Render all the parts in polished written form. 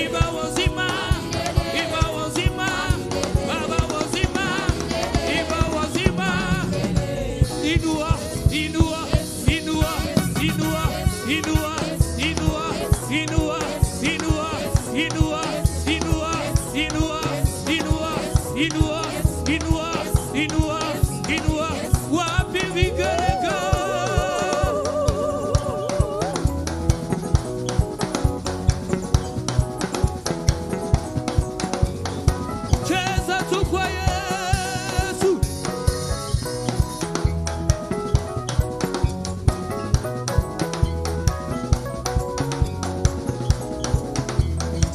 Iba wazima, iba wazima, baba wazima, iba wazima. Inua, inua, inua, inua, inua, inua, inua, inua, inua, inua, inua, inua, inua, inua, inua, inua. Wapi vigelegele? Cheza tu kwa Yesu.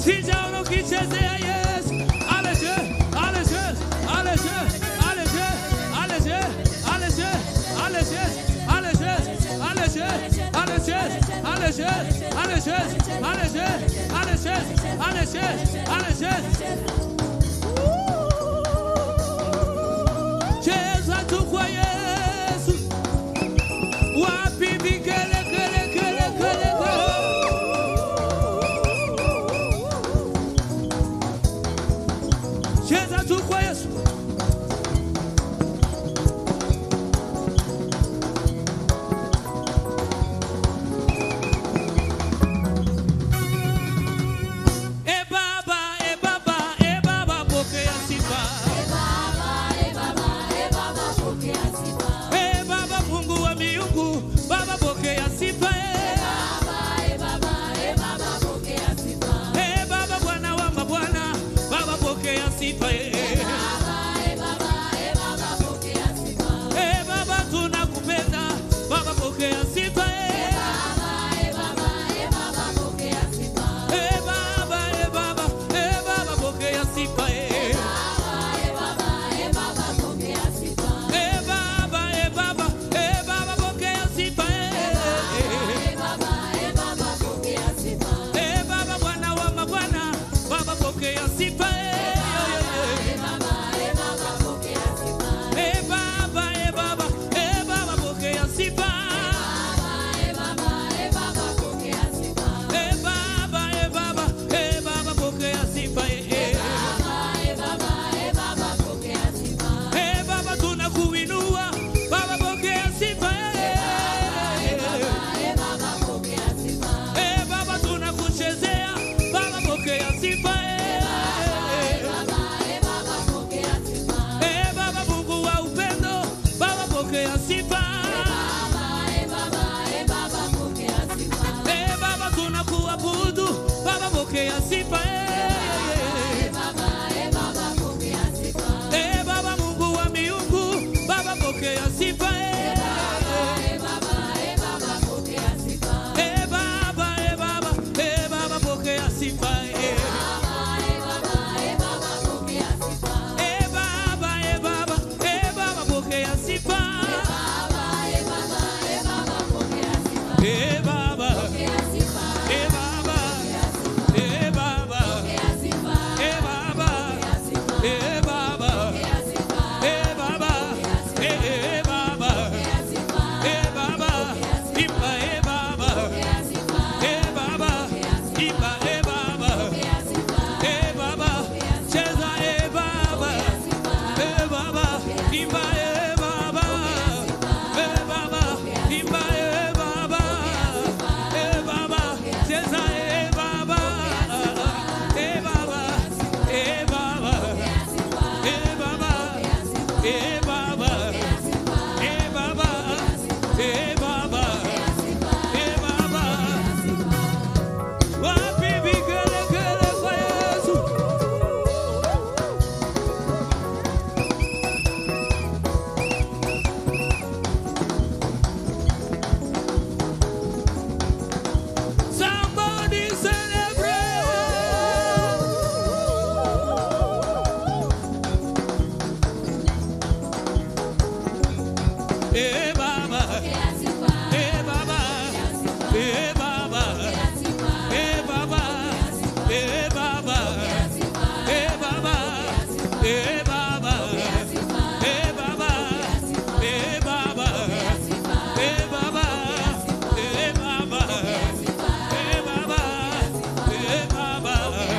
Sijaona ukichezea Yesu. Aleje, aleje, aleje, aleje, aleje, aleje, aleje, aleje, aleje, aleje, aleje, aleje, aleje, aleje, aleje, aleje. Cheza tu kwa Yesu. Wapi vigelegele, gele, gele, gele. Cheza tu kwa Yesu. E Baba, e Baba, e Baba, pokea sifa. E Baba Mungu wa miungu, Baba pokea sifa. E Baba Bwana wa mabwana, Baba pokea sifa. E Baba tunakupenda, Baba pokea sifa. E Baba, e Baba, e Baba pokea sifa. E Baba, e Baba, e Baba pokea sifa. E Baba Bwana wa mabwana, Baba pokea sifa. E Baba, e Baba, e Baba pokea sifa. E Baba, e Baba, e Baba pokea sifa. E Baba tunakuinua, Baba pokea sifa. E Baba tunakuchezea, Baba pokea sifa. E Baba Mungu wa upendo, Baba pokea sifa. E Baba tunakuabudu, Baba pokea sifa. E Baba Mungu wa miungu, Baba pokea sifa. E Baba, e Baba, e Baba pokea sifa. E Baba, e Baba, e Baba pokea sifa. E Baba, e Baba, e Baba, e Baba, e Baba, e Baba, e Baba, e Baba, imba e Baba, e Baba, imba e Baba, e Baba, cheza e Baba, e Baba, imba e Baba, e Baba, imba e Baba, e Baba, cheza e Baba, e Baba, e Baba, e Baba, e Baba, e Baba, e Baba, e Baba. Wapi vigelegele kwa Yesu. Somebody celebrate. E Baba, e Baba, e Baba, e Baba, e Baba, e Baba, e Baba, e Baba, e Baba, e Baba, e Baba, e Baba, e Baba,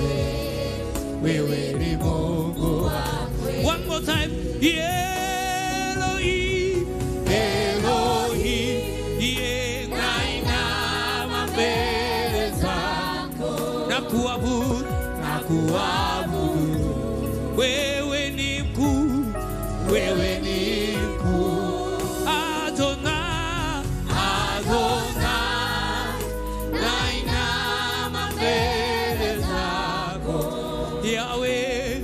wewe ni Mungu wa kweli. One more time. Elohim, Elohim, nainama mbele zako na kuabudu, wewe ni mkuu, wewe ni mkuu. Adonai, Adonai, nainama mbele zako. Yahweh,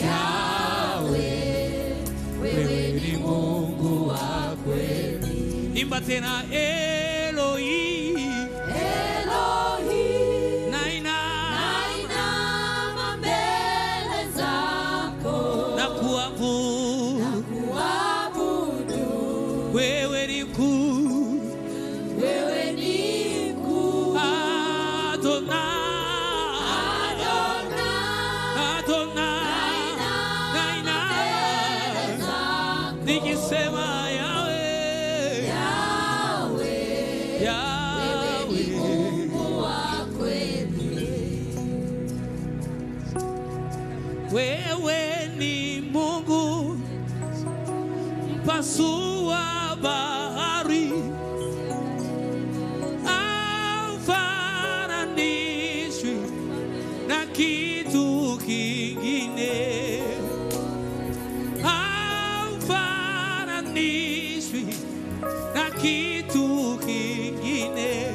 Yahweh, wewe ni Mungu wa kweli. Imba tena. Elohim, Elohim, nainama mbele zako na kuabudu, wewe ni mkuu, wewe ni mkuu. Adonai, Adonai, nainama nikisema Yahweh, Yahweh, Yahweh, wewe ni Mungu wa kweli. Wewe ni Mungu mpasua bahari, haufananishwi na kitu kingine, haufananishwi na kitu kingine.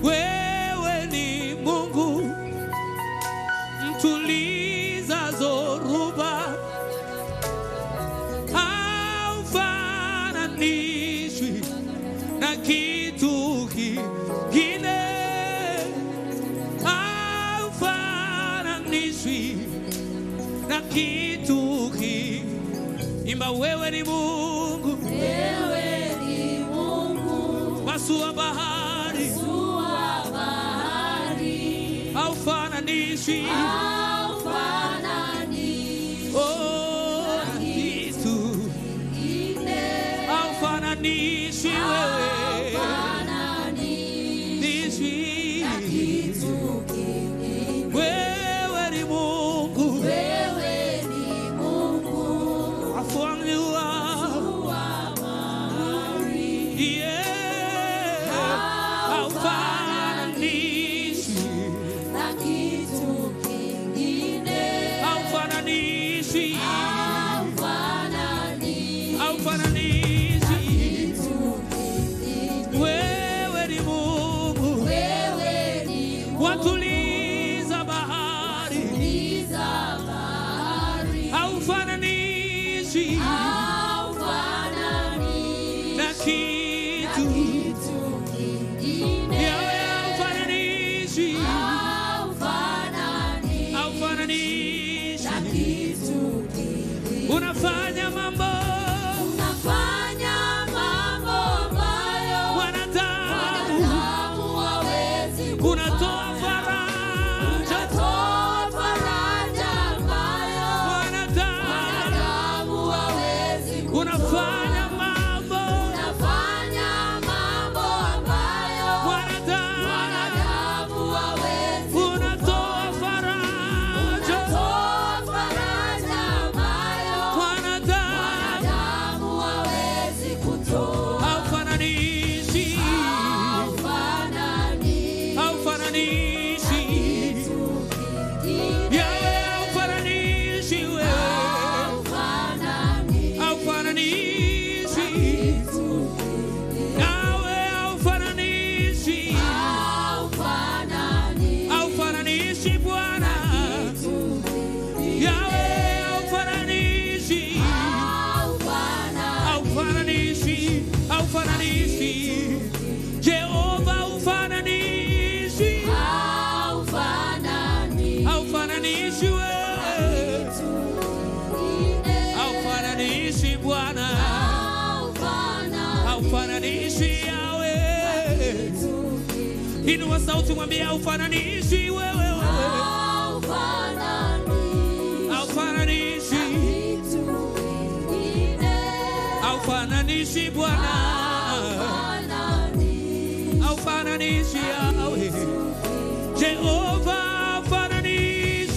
Wewe ni Mungu mtuliza zoruba, haufananishwi na kitu kingine, haufananishwi na kitu kingine. Imba, wewe ni Mungu, wewe ni Mungu pasua bahari, haufananishwi, oh, na kitu kingine, haufananishwi wewe, haufananishwi na kitu kingine. Wewe ni Mungu, wewe ni Mungu afuanua bahari, yeah, haufananishwi na kitu kingine, haufananishwi, haufananishwi. Wewe ni Mungu, wewe ni Mungu watuliza bahari, haufananishwi na kitu kingine, haufananishwi, haufananishwi. Unafanya mambo ambayo wanadamu hawawezi. Unatoa faraja ambayo wanadamu hawawezi. Unafanya mambo ambayo wanadamu hawawezi. Unatoa faraja ambayo wanadamu hawawezi kutoa. Haufananishi, haufananishi, Yahweh haufananishi wewe, haufananishi, Yahweh haufananishi, haufananishi Bwana, Yahweh haufananishi, haufananishi, haufananishi, Jehova haufananishi, haufananishi wewe, haufananishi Bwana, haufananishi Yahweh. Inua sauti mwambie haufananishi wewe, haufananishi, haufananishi Bwana, haufananishi Yahweh. Jehova haufananishi,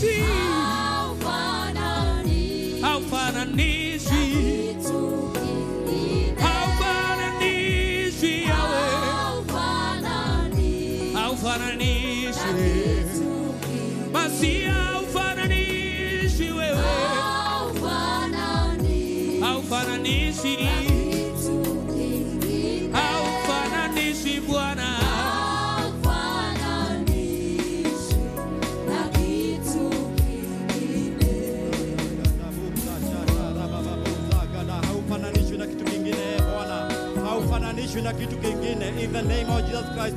haufananishi, haufananishi Bwana. In the name of Jesus Christ,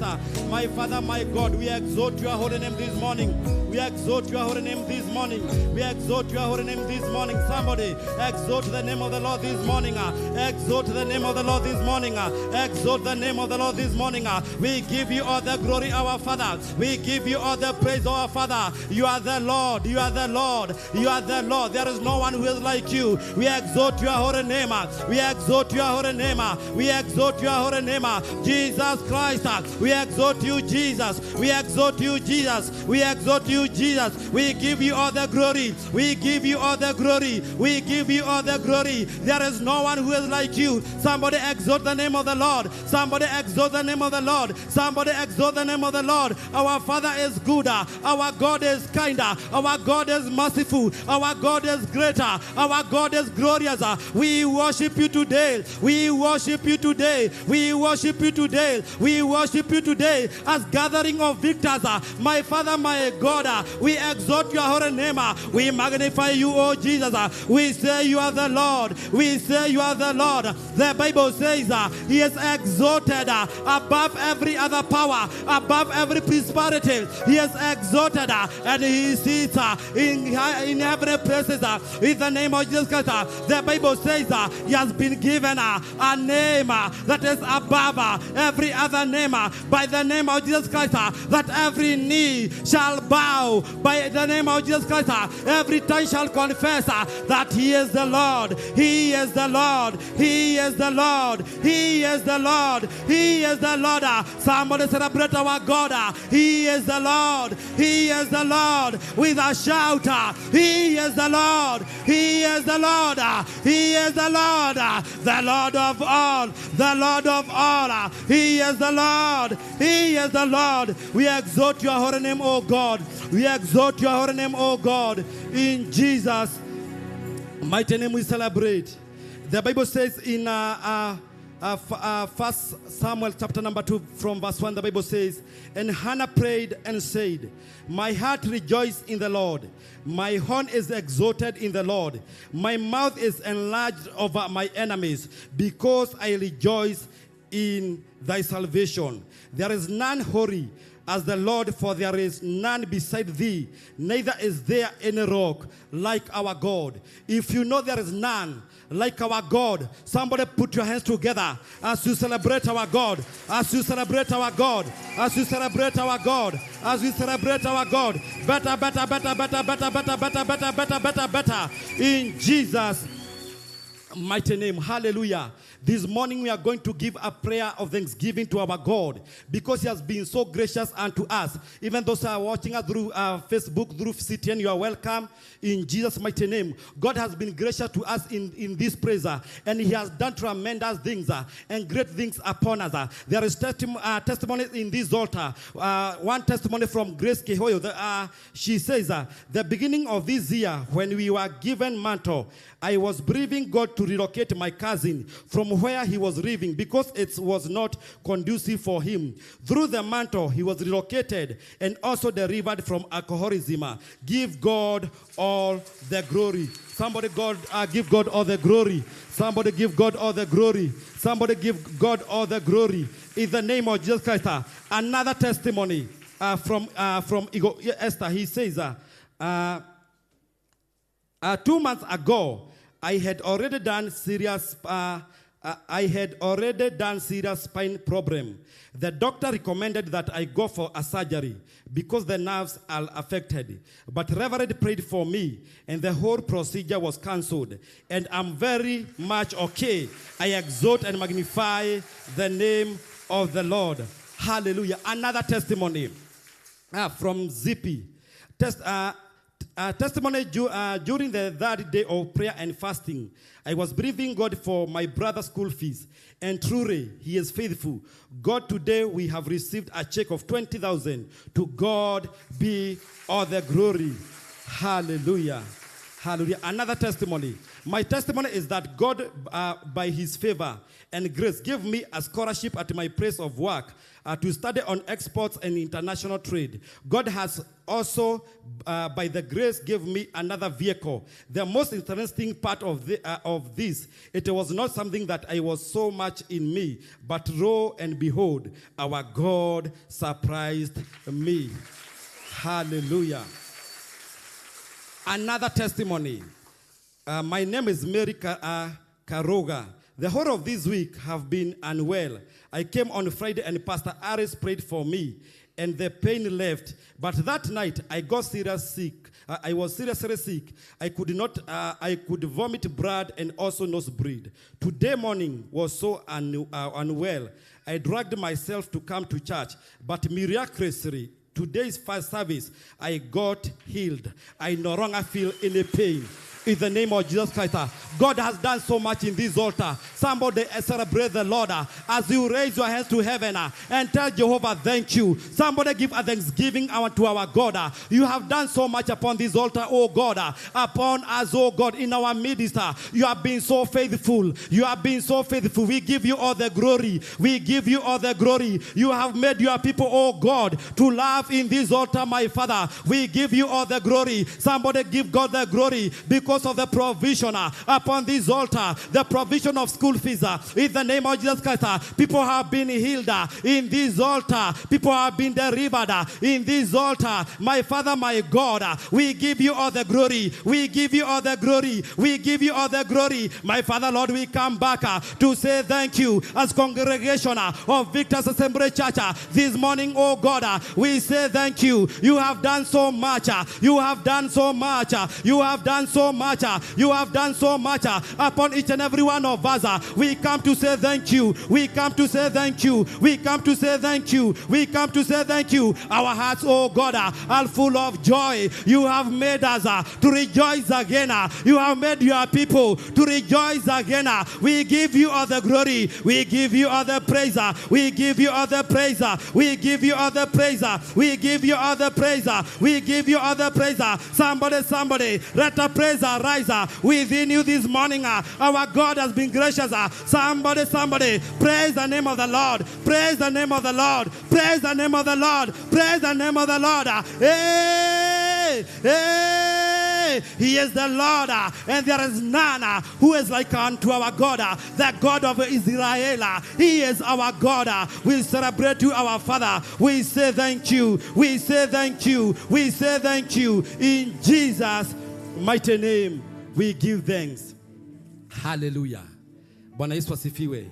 my Father, my God, we exalt your holy name this morning. We exalt your holy name this morning. We exalt your holy name this morning. Somebody exalt the name of the Lord this morning. Exalt the name of the Lord this morning. Exalt the name of the Lord this morning. We give you all the glory, our Father. We give you all the praise, our Father. You are the Lord. You are the Lord. You are the Lord. There is no one who is like you. We exalt your holy name. We exalt your holy name. We exalt your holy name. Jesus Christ. We exalt you, Jesus. We exalt you, Jesus. We exalt you, Jesus. We give you all the glory. We give you all the glory. We give you all the glory. There is no one who is like you. Somebody exalt the name of the Lord. Somebody exalt the name of the Lord. Somebody exalt the name of the Lord. Our Father is good. Our God is kinder. Our God is merciful. Our God is greater. Our God is glorious. We worship you today. We worship you today. We worship you today. We worship you today as gathering of victors. My Father, my God, we exalt your holy name. We magnify you, oh Jesus. We say you are the Lord. We say you are the Lord. The Bible says he is exalted above every other power, above every prosperity. He is exalted and he sits in every places in the name of Jesus Christ. The Bible says he has been given a name that is above every other name, by the name of Jesus Christ, that every knee shall bow, by the name of Jesus Christ, every tongue shall confess that he is the Lord. He is the Lord. He is the Lord. He is the Lord. He is the Lord. Somebody celebrate our God. He is the Lord. He is the Lord. With a shout, he is the Lord. He is the Lord. He is the Lord. The Lord of all. The Lord of all. He is the Lord. He is the Lord. We exalt your holy name, O God. We exalt your holy name, O God. In Jesus' mighty name we celebrate. The Bible says in 1 Samuel chapter number 2 from verse 1, the Bible says, and Hannah prayed and said, my heart rejoiced in the Lord. My horn is exalted in the Lord. My mouth is enlarged over my enemies, because I rejoice in thy salvation. There is none holy as the Lord, for there is none beside thee, neither is there any rock like our God. If you know there is none like our God, somebody put your hands together as you celebrate our God, as you celebrate our God, as you celebrate our God, as we celebrate our God. Better, better, better, better, better, better, better, better, better, better, better. In Jesus' mighty name. Hallelujah. This morning we are going to give a prayer of thanksgiving to our God, because he has been so gracious unto us. Even those who are watching us through Facebook, through CTN, you are welcome in Jesus' mighty name. God has been gracious to us in this praise, and he has done tremendous things and great things upon us. There is testimony in this altar. One testimony from Grace Kehoyo. She says, the beginning of this year, when we were given mantle, I was believing God to relocate my cousin from where he was living, because it was not conducive for him. Through the mantle, he was relocated and also delivered from alcoholism. Give God all the glory. Somebody give God all the glory. Somebody give God all the glory. Somebody give God all the glory. In the name of Jesus Christ. Another testimony from Esther. He says, 2 months ago, I had already done serious spine problem. The doctor recommended that I go for a surgery because the nerves are affected. But Reverend prayed for me, and the whole procedure was cancelled. And I'm very much okay. I exalt and magnify the name of the Lord. Hallelujah. Another testimony from Zippy. Testimony during the third day of prayer and fasting. I was believing God for my brother's school fees, and truly, he is faithful. God, today we have received a check of 20,000. To God be all the glory. Hallelujah. Hallelujah. Another testimony. My testimony is that God, by his favor and grace, gave me a scholarship at my place of work to study on exports and international trade. God has also, by the grace, gave me another vehicle. The most interesting part of this, it was not something that I was so much in me, but lo and behold, our God surprised me. Hallelujah. Another testimony. My name is Mary Karoga. The whole of this week have been unwell. I came on Friday and Pastor Aris prayed for me and the pain left. But that night I got sick. I was seriously sick. I could vomit blood and also nosebleed. Today morning was so unwell. I dragged myself to come to church, but miraculously, today's first service, I got healed. I no longer feel any pain. In the name of Jesus Christ, God has done so much in this altar. Somebody celebrate the Lord as you raise your hands to heaven and tell Jehovah, thank you. Somebody give a thanksgiving to our God. You have done so much upon this altar, oh God, upon us, oh God, in our midst. You have been so faithful. You have been so faithful. We give you all the glory. We give you all the glory. You have made your people, oh God, to laugh in this altar, my Father. We give you all the glory. Somebody give God the glory because of the provision upon this altar, the provision of school fees. In the name of Jesus Christ, people have been healed in this altar. People have been delivered in this altar. My Father, my God, we give you all the glory. We give you all the glory. We give you all the glory. My Father, Lord, we come back to say thank you as congregation of Victor's Assembly Church this morning, oh God. We say thank you. You have done so much. You have done so much. You have done so much. You have done so much upon each and every one of us. We come to say thank you. We come to say thank you. We come to say thank you. We come to say thank you. Our hearts, oh God, are full of joy. You have made us to rejoice again. You have made your people to rejoice again. We give you all the glory. We give you all the praise. We give you all the praise. We give you all the praise. We give you all the praise. We give you all the praise. Somebody, let the praise rise within you this morning. Our God has been gracious. Somebody, praise the name of the Lord. Praise the name of the Lord. Praise the name of the Lord. Praise the name of the Lord. Hey, hey, He is the Lord, and there is none who is like unto our God, the God of Israel. He is our God. We celebrate you, our Father. We say thank you. We say thank you. We say thank you. In Jesus' mighty name, we give thanks. Hallelujah. Bwana Yesu asifiwe.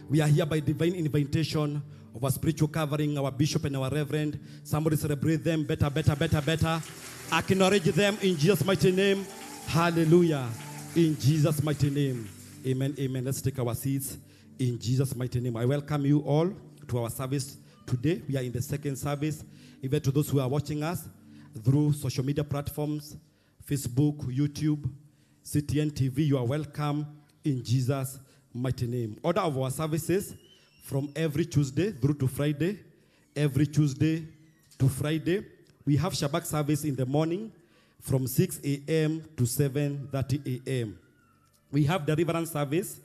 We are here by divine invitation of our spiritual covering, our bishop and our reverend. Somebody celebrate them better. Acknowledge them in Jesus' mighty name. Hallelujah. In Jesus' mighty name. Amen, amen. Let's take our seats in Jesus' mighty name. I welcome you all to our service today. We are in the second service. Even to those who are watching us through social media platforms, Facebook, YouTube, CTN TV, you are welcome in Jesus' mighty name. Order of our services from every Tuesday through to Friday. Every Tuesday to Friday. We have Shabbat service in the morning from 6 a.m. to 7:30 a.m. We have deliverance service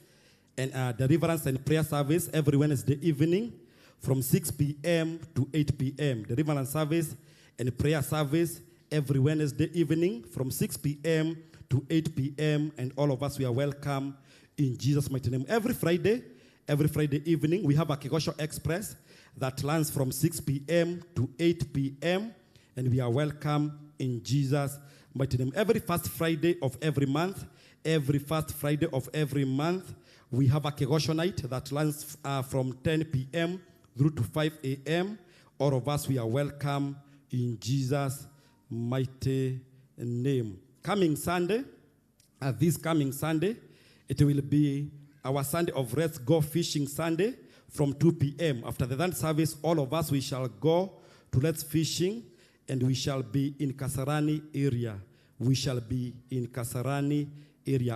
and deliverance and prayer service every Wednesday evening from 6 p.m. to 8 p.m. Deliverance service and prayer service every Wednesday evening from 6 p.m. to 8 p.m. And all of us, we are welcome in Jesus' mighty name. Every Friday evening, we have a Kegosho Express that lands from 6 p.m. to 8 p.m. And we are welcome in Jesus' mighty name. Every first Friday of every month, we have a Kegosho night that lands from 10 p.m. through to 5 a.m. All of us, we are welcome in Jesus' mighty name. This coming Sunday, it will be our Sunday of Let's Go Fishing Sunday from 2 p.m. After the dance service, all of us, we shall go to Let's Fishing, and we shall be in Kasarani area.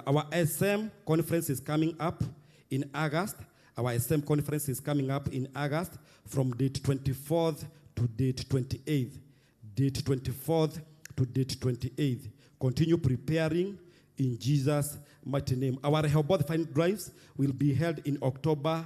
Our SM conference is coming up in August. From date 24th to date 28th. Continue preparing in Jesus' mighty name. Our Rehoboth Fine Drives will be held in October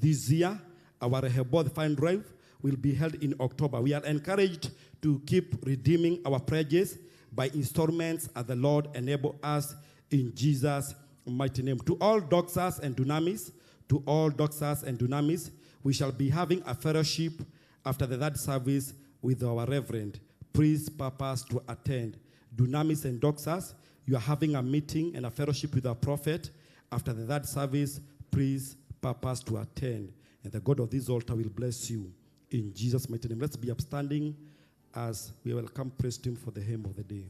this year. Our Rehoboth Fine Drive will be held in October. We are encouraged to keep redeeming our pledges by installments as the Lord enable us in Jesus' mighty name. To all doxers and dunamis, we shall be having a fellowship after the third service with our Reverend. Please purpose to attend. Dunamis and doxers, you are having a meeting and a fellowship with our prophet after the third service. Please purpose to attend. And the God of this altar will bless you in Jesus' mighty name. Let's be upstanding as we welcome praise team for the hymn of the day.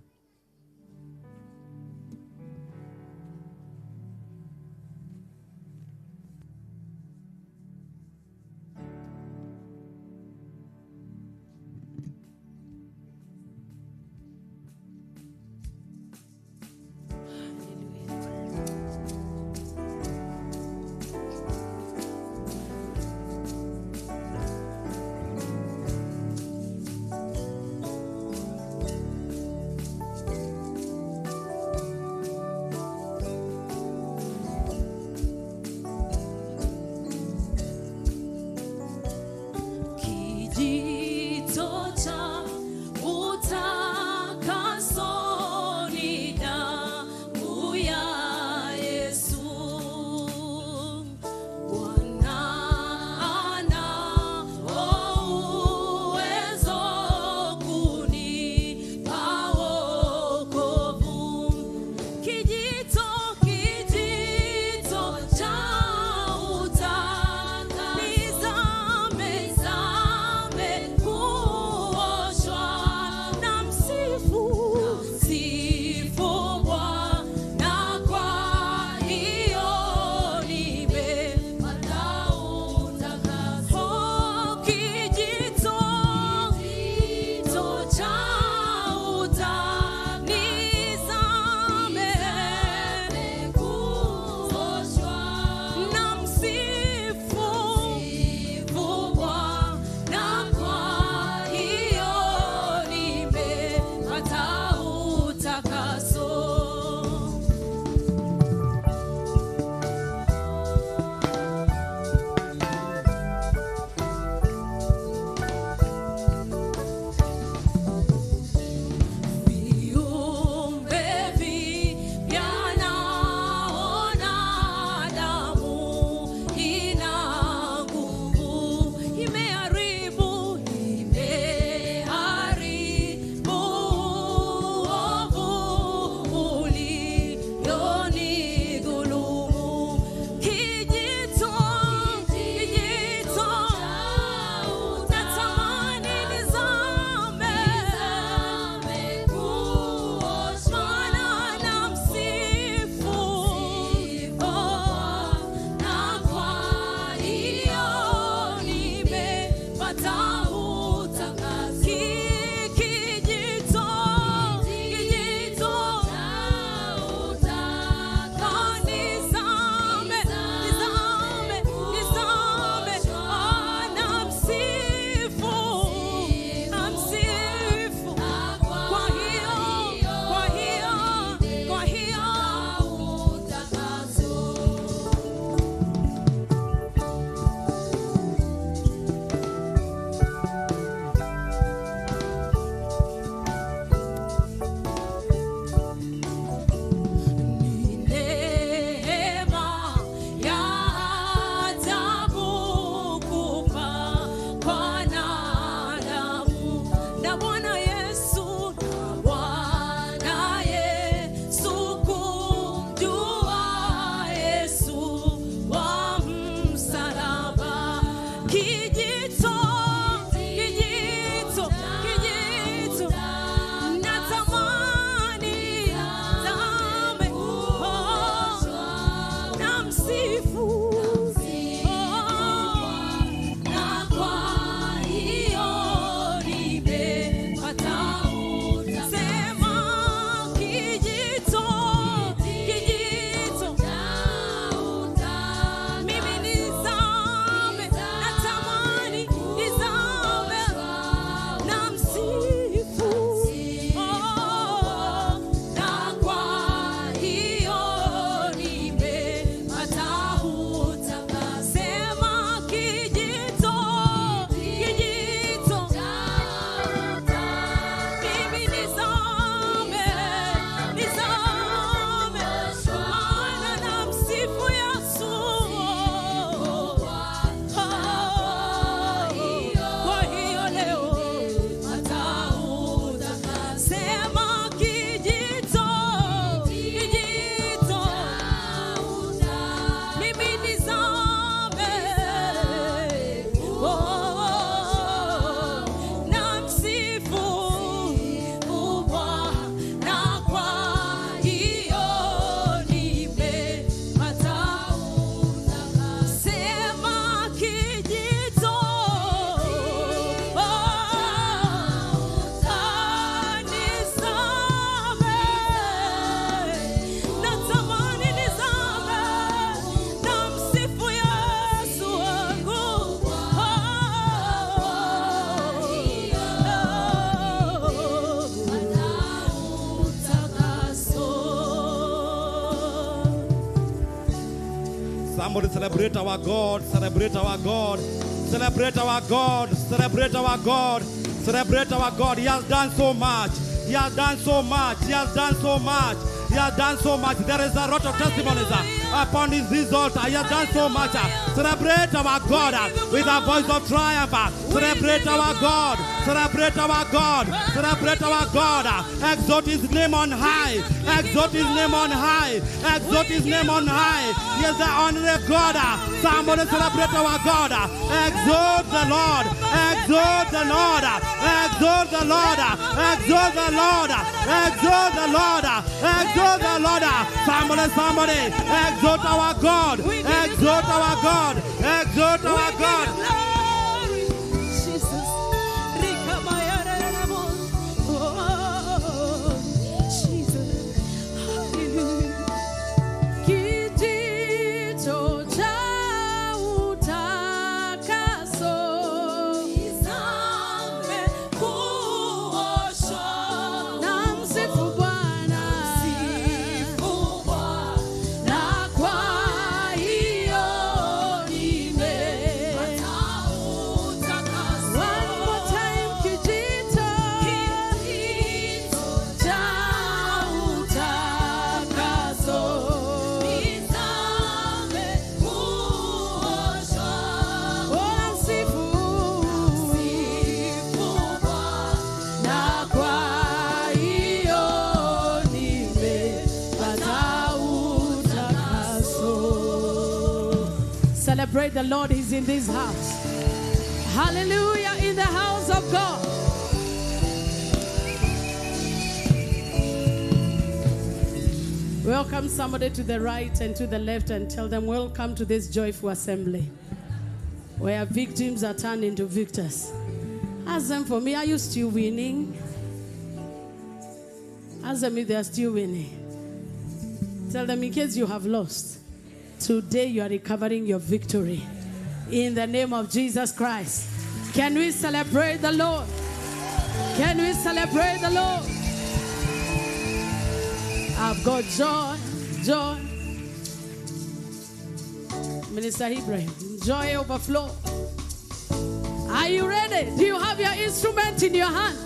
Somebody celebrate our God, celebrate our God, celebrate our God, celebrate our God, celebrate our God. He has done so much. He has done so much. He has done so much. He has done so much. There is a lot of testimonies upon this altar. He has done so much. Celebrate our God with a voice of triumph. Celebrate our God. Celebrate our God. Celebrate our God. Exalt his name on high. Exalt his name on high. Exalt his name on high. He is the only God. Somebody celebrate our God. Exalt the Lord. Exalt the Lord. Exalt the Lord. Exalt the Lord. Exalt the Lord. Exalt the Lord. Somebody. Exalt our God. Exalt our God. Exalt our God. Celebrate the Lord is in this house. Hallelujah, in the house of God. Welcome somebody to the right and to the left and tell them, welcome to this joyful assembly where victims are turned into victors. Ask them, for me, are you still winning? Ask them if they are still winning. Tell them, in case you have lost, today you are recovering your victory. In the name of Jesus Christ. Can we celebrate the Lord? Can we celebrate the Lord? I've got joy. Minister Ibrahim, joy overflow. Are you ready? Do you have your instrument in your hand?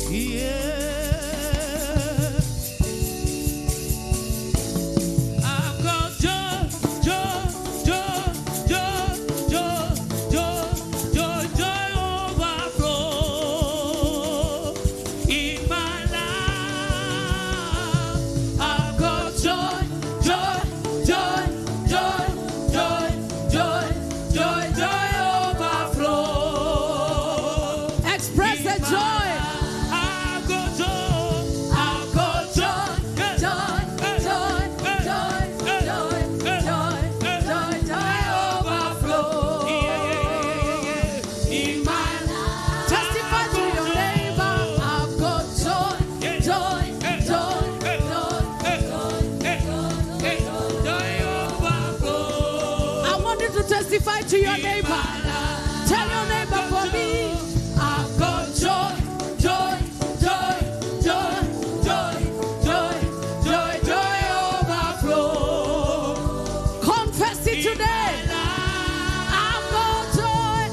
Yeah. Testify to your neighbor. Tell your neighbor, for me, I've got joy. Overflow. Confess it today. I've got joy.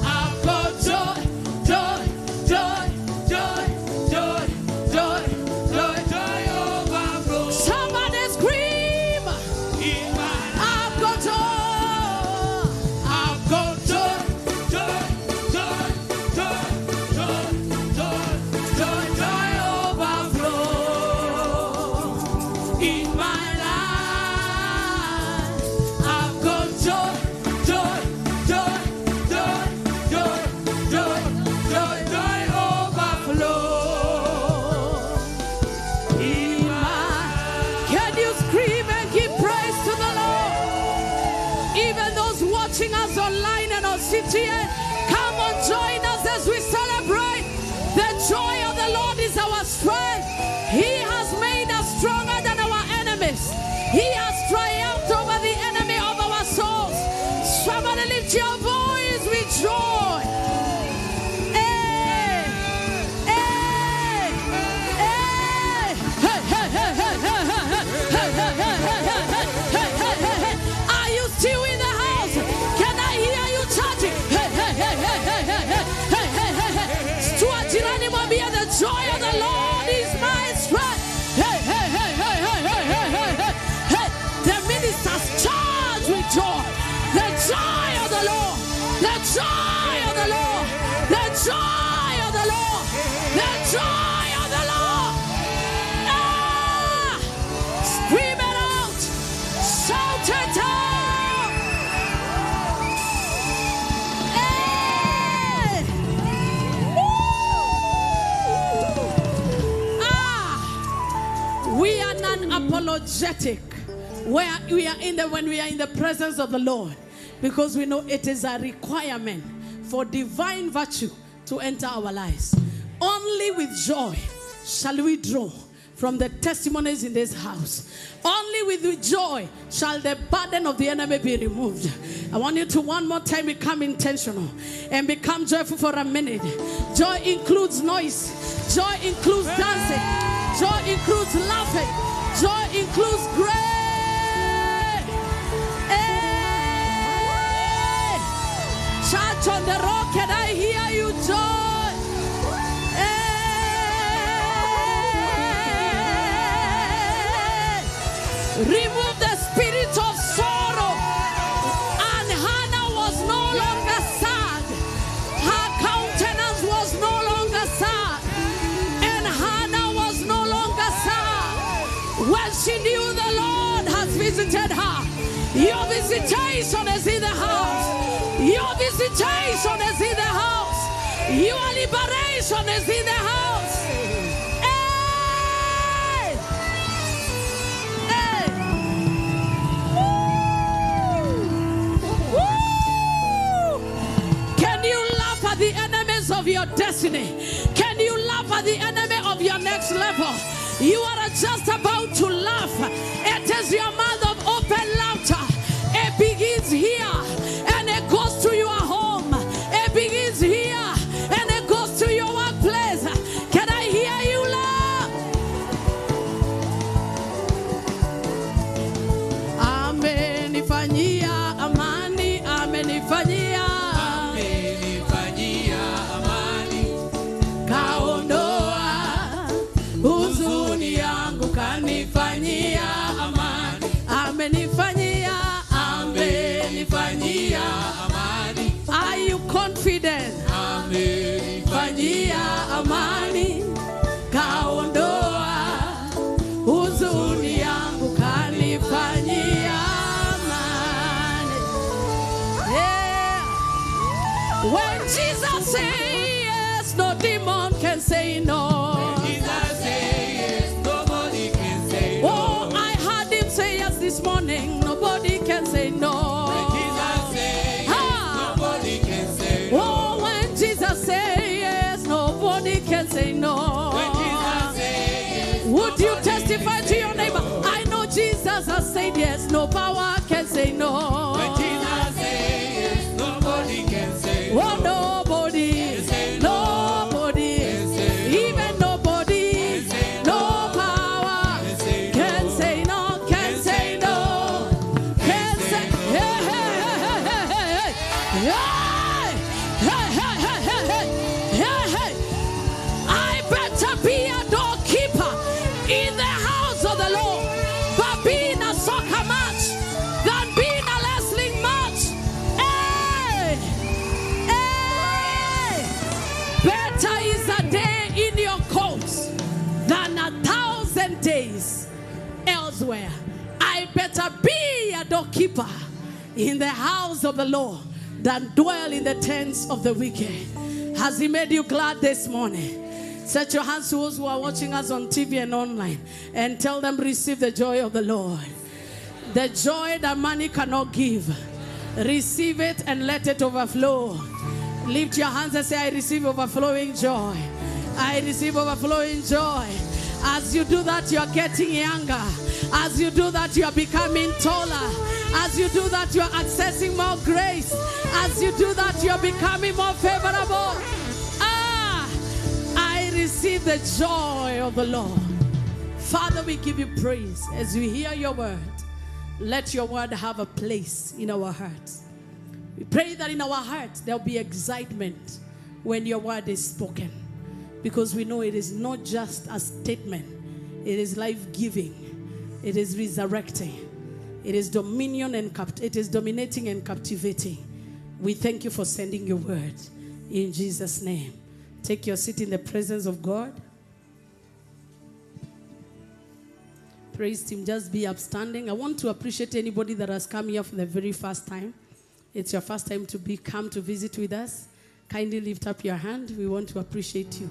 Overflow. Somebody scream. I've got joy. I've got CTA. Come on, join us as we celebrate. The joy of the Lord is our strength. He has made us stronger than our enemies. He has triumphed over the enemy of our souls. Somebody lift your voice with joy. Hey, hey, hey, hey, hey, hey, hey, hey, hey, hey, hey, hey, hey, hey, hey, hey. Are you still in the house? unapologetic when we are in the presence of the Lord, because we know it is a requirement for divine virtue to enter our lives. Only with joy shall we draw from the testimonies in this house. Only with joy shall the burden of the enemy be removed. I want you to one more time become intentional and become joyful for a minute. Joy includes noise. Joy includes dancing. Joy includes laughing. Joy includes grace. Hey! Church on the rock, can I hear you, joy? Remove the spirit of sorrow. And Hannah was no longer sad. Her countenance was no longer sad. And Hannah was no longer sad. When she knew the Lord has visited her. Your visitation is in the house. Your visitation is in the house. Your liberation is in the house. The enemies of your destiny. Can you laugh at the enemy of your next level? You are just about to laugh. It is your month of open laughter. It begins here and it goes to your home. It begins here and it goes to your workplace. Can I hear you laugh? Amenifanyia amani, amenifanyia amani. Are you confident? Amenifanyia amani, kaondoa huzuni yangu, kanifanyia amani. Yeah. When Jesus says yes, no demon can say no. When Jesus says yes, nobody can say no. Oh, I heard him say yes this morning. Nobody can say no. Say no. Would you testify to your neighbor? I know Jesus has said yes. No power can say no. When Jesus says yes, nobody can say no. Oh, nobody. Nobody. Even nobody. No power can say no. Can say no. Can say. Hey, hey, hey, hey, hey, hey. Be a doorkeeper in the house of the Lord, but being a soccer match than being a wrestling match. Hey, hey. Better is a day in your courts than 1,000 days elsewhere. I better be a doorkeeper in the house of the Lord than dwell in the tents of the wicked. Has He made you glad this morning? Set your hands to those who are watching us on TV and online and tell them, receive the joy of the Lord. The joy that money cannot give. Receive it and let it overflow. Lift your hands and say, I receive overflowing joy. I receive overflowing joy. As you do that, you are getting younger. As you do that, you are becoming taller. As you do that, you are accessing more grace. As you do that, you are becoming more favorable. Receive the joy of the Lord. Father, we give you praise as we hear your word. Let your word have a place in our hearts. We pray that in our hearts there will be excitement when your word is spoken, because we know it is not just a statement. It is life-giving. It is resurrecting. It is dominion and it is dominating and captivating. We thank you for sending your word in Jesus' name. Take your seat in the presence of God. Praise Him. Just be upstanding. I want to appreciate anybody that has come here for the very first time. It's your first time to come to visit with us. Kindly lift up your hand. We want to appreciate you.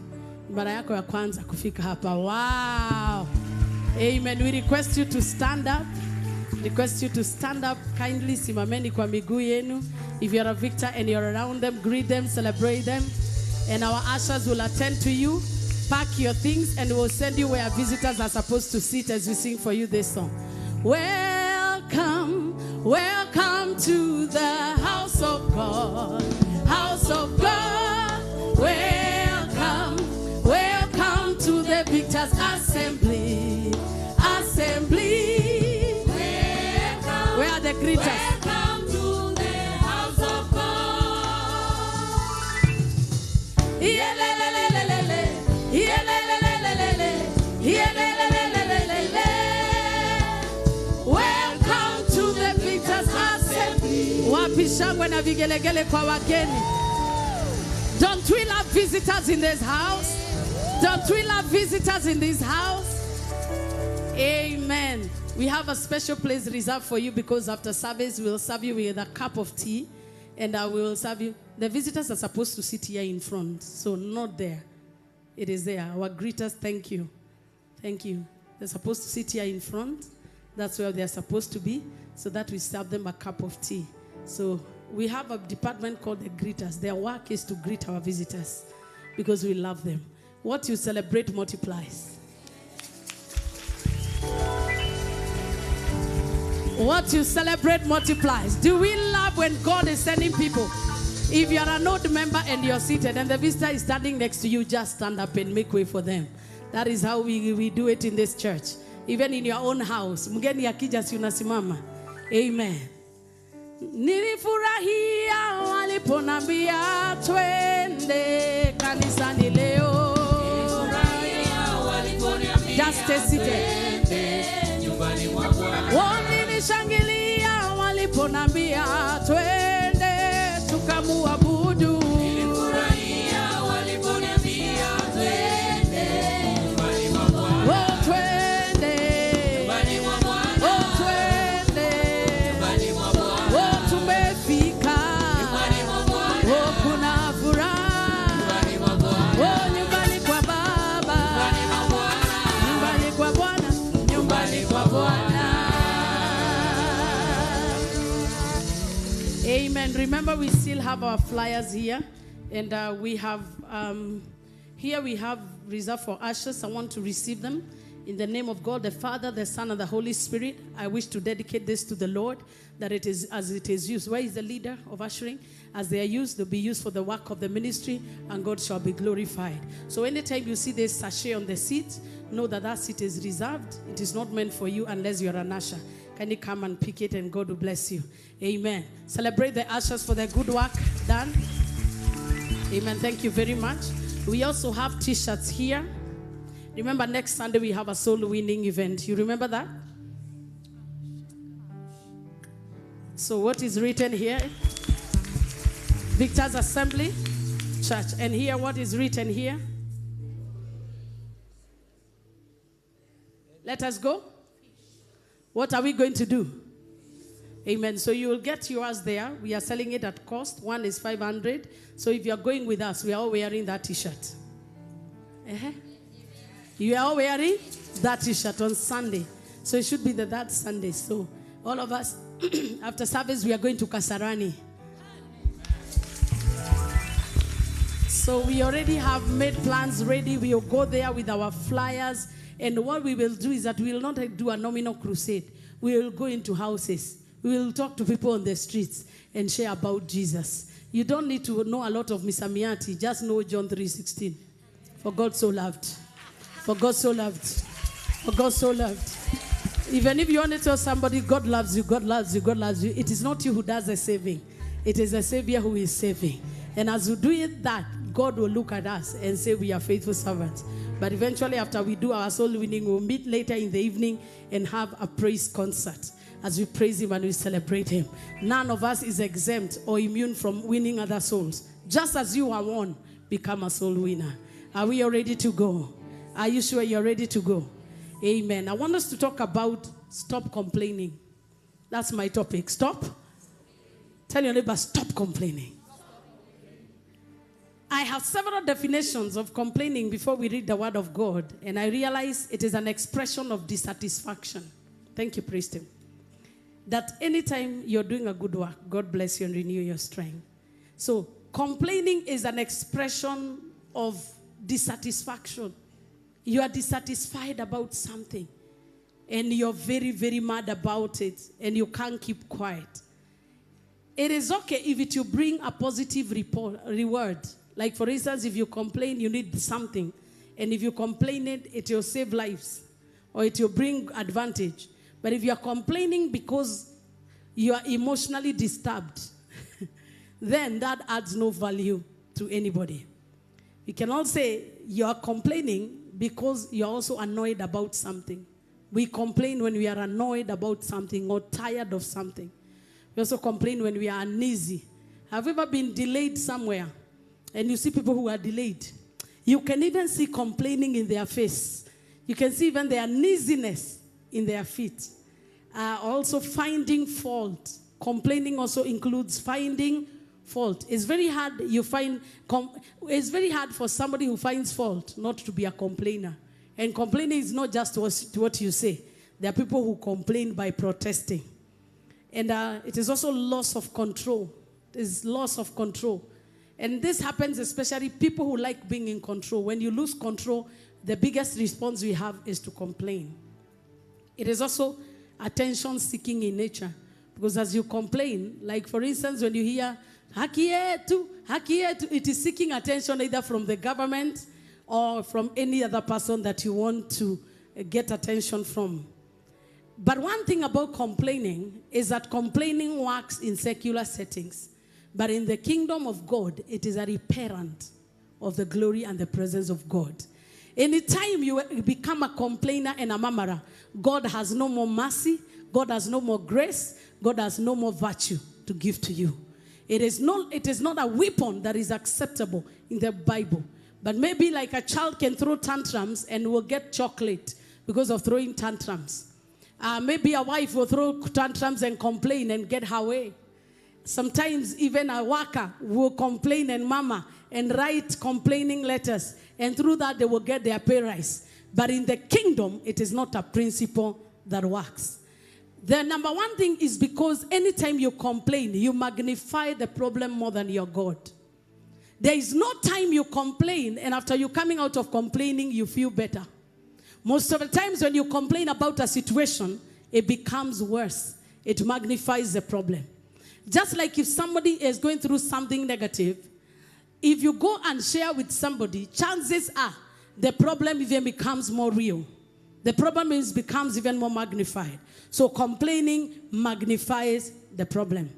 Mara yako ya kwanza kufika hapa. Wow. Amen. We request you to stand up. Request you to stand up kindly. Simameni kwa miguu yenu. If you're a victor and you're around them, greet them, celebrate them. And our ushers will attend to you. Pack your things and we'll send you where visitors are supposed to sit as we sing for you this song. Welcome, welcome to the house of God. House of God. Welcome, welcome to the Victors Assembly. Assembly. Welcome, where are the greeters? Welcome to the house of God. Yelelelelelele, yelelelelelele, yelelelelelele. Welcome to the Victors Assembly. Wapi shangwe na vigelegele kwa wageni. Don't we love visitors in this house? Don't we love visitors in this house? Amen. We have a special place reserved for you because after service we'll serve you with a cup of tea and we will serve you. The visitors are supposed to sit here in front, so not there. It is there. Our greeters, thank you. Thank you. They're supposed to sit here in front. That's where they're supposed to be, so that we serve them a cup of tea. So we have a department called the greeters. Their work is to greet our visitors because we love them. What you celebrate multiplies. What you celebrate multiplies. Do we love when God is sending people? If you are an old member and you're seated and the visitor is standing next to you, just stand up and make way for them. That is how we do it in this church. Even in your own house. Mgeni akija si unasimama. Amen. Nilifurahia waliponambia twende kanisani leo. Just stay seated. Nilishangilia waliponambia twende tukamuabudu. Nilifurahia waliponambia twende nyumbani mwa Bwana. Oh twende nyumbani mwa Bwana. Oh twende nyumbani mwa Bwana. Oh tumefika nyumbani mwa Bwana. Oh kuna furaha nyumbani mwa Bwana. Oh nyumbani kwa Baba nyumbani mwa Bwana. Nyumbani kwa Bwana. Nyumbani kwa Bwana. Amen. Remember, we still have our flyers here, and we have here we have reserved for ushers. I want to receive them in the name of God, the Father, the Son, and the Holy Spirit. I wish to dedicate this to the Lord, that it is as it is used. Where is the leader of ushering? As they are used, they'll be used for the work of the ministry, and God shall be glorified. So anytime you see this sachet on the seat, know that that seat is reserved. It is not meant for you unless you're an usher. Can you come and pick it and God will bless you? Amen. Celebrate the ushers for their good work done. Amen. Thank you very much. We also have t-shirts here. Remember, next Sunday we have a soul winning event. You remember that? So what is written here? Victor's Assembly Church. And here, what is written here? Let us go. What are we going to do? Amen. So you will get yours there. We are selling it at cost. One is 500. So if you are going with us, we are all wearing that t-shirt. You are all wearing that t-shirt on Sunday. So it should be that Sunday. So all of us, after service, we are going to Kasarani. So we already have made plans ready. We will go there with our flyers. And what we will do is that we will not do a nominal crusade. We will go into houses. We will talk to people on the streets and share about Jesus. You don't need to know a lot of misamiati. Just know John 3:16. For God so loved. For God so loved. For God so loved. Even if you want to tell somebody, God loves you, God loves you, God loves you, it is not you who does the saving. It is the Savior who is saving. And as we do it that, God will look at us and say we are faithful servants. But eventually, after we do our soul winning, we'll meet later in the evening and have a praise concert as we praise Him and we celebrate Him. None of us is exempt or immune from winning other souls. Just as you are one, become a soul winner. Are we all ready to go? Are you sure you're ready to go? Amen. I want us to talk about stop complaining. That's my topic. Stop. Tell your neighbor, stop complaining. I have several definitions of complaining before we read the word of God, and I realize it is an expression of dissatisfaction. Thank you, Priest Tim. That anytime you're doing a good work, God bless you and renew your strength. So complaining is an expression of dissatisfaction. You are dissatisfied about something, and you're very, very mad about it, and you can't keep quiet. It is okay if it will bring a positive reward. Like, for instance, if you complain, you need something. And if you complain it will save lives. Or it will bring advantage. But if you are complaining because you are emotionally disturbed, then that adds no value to anybody. You can also say you are complaining because you are also annoyed about something. We complain when we are annoyed about something or tired of something. We also complain when we are uneasy. Have you ever been delayed somewhere? And you see people who are delayed. You can even see complaining in their face. You can see even their uneasiness in their feet. Also finding fault. Complaining also includes finding fault. It's very hard. It's very hard for somebody who finds fault not to be a complainer. And complaining is not just what you say. There are people who complain by protesting. And it is also loss of control. It is loss of control. And this happens especially people who like being in control. When you lose control, the biggest response we have is to complain. It is also attention-seeking in nature. Because as you complain, like for instance, when you hear, haki yetu, it is seeking attention either from the government or from any other person that you want to get attention from. But one thing about complaining is that complaining works in secular settings. But in the kingdom of God, it is a reparent of the glory and the presence of God. Anytime you become a complainer and a murmurer, God has no more mercy, God has no more grace, God has no more virtue to give to you. It is not a weapon that is acceptable in the Bible. But maybe like a child can throw tantrums and will get chocolate because of throwing tantrums. Maybe a wife will throw tantrums and complain and get her way. Sometimes even a worker will complain and murmur and write complaining letters. And through that, they will get their pay rise. But in the kingdom, it is not a principle that works. The number one thing is because anytime you complain, you magnify the problem more than your God. There is no time you complain, and after you coming out of complaining, you feel better. Most of the times when you complain about a situation, it becomes worse. It magnifies the problem. Just like if somebody is going through something negative, if you go and share with somebody, chances are the problem even becomes more real. The problem becomes even more magnified. So complaining magnifies the problem.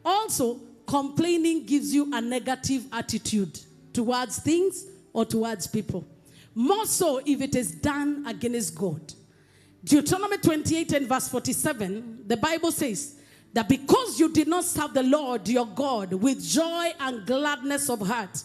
Also, complaining gives you a negative attitude towards things or towards people. More so if it is done against God. Deuteronomy 28 and verse 47, the Bible says that because you did not serve the Lord your God with joy and gladness of heart,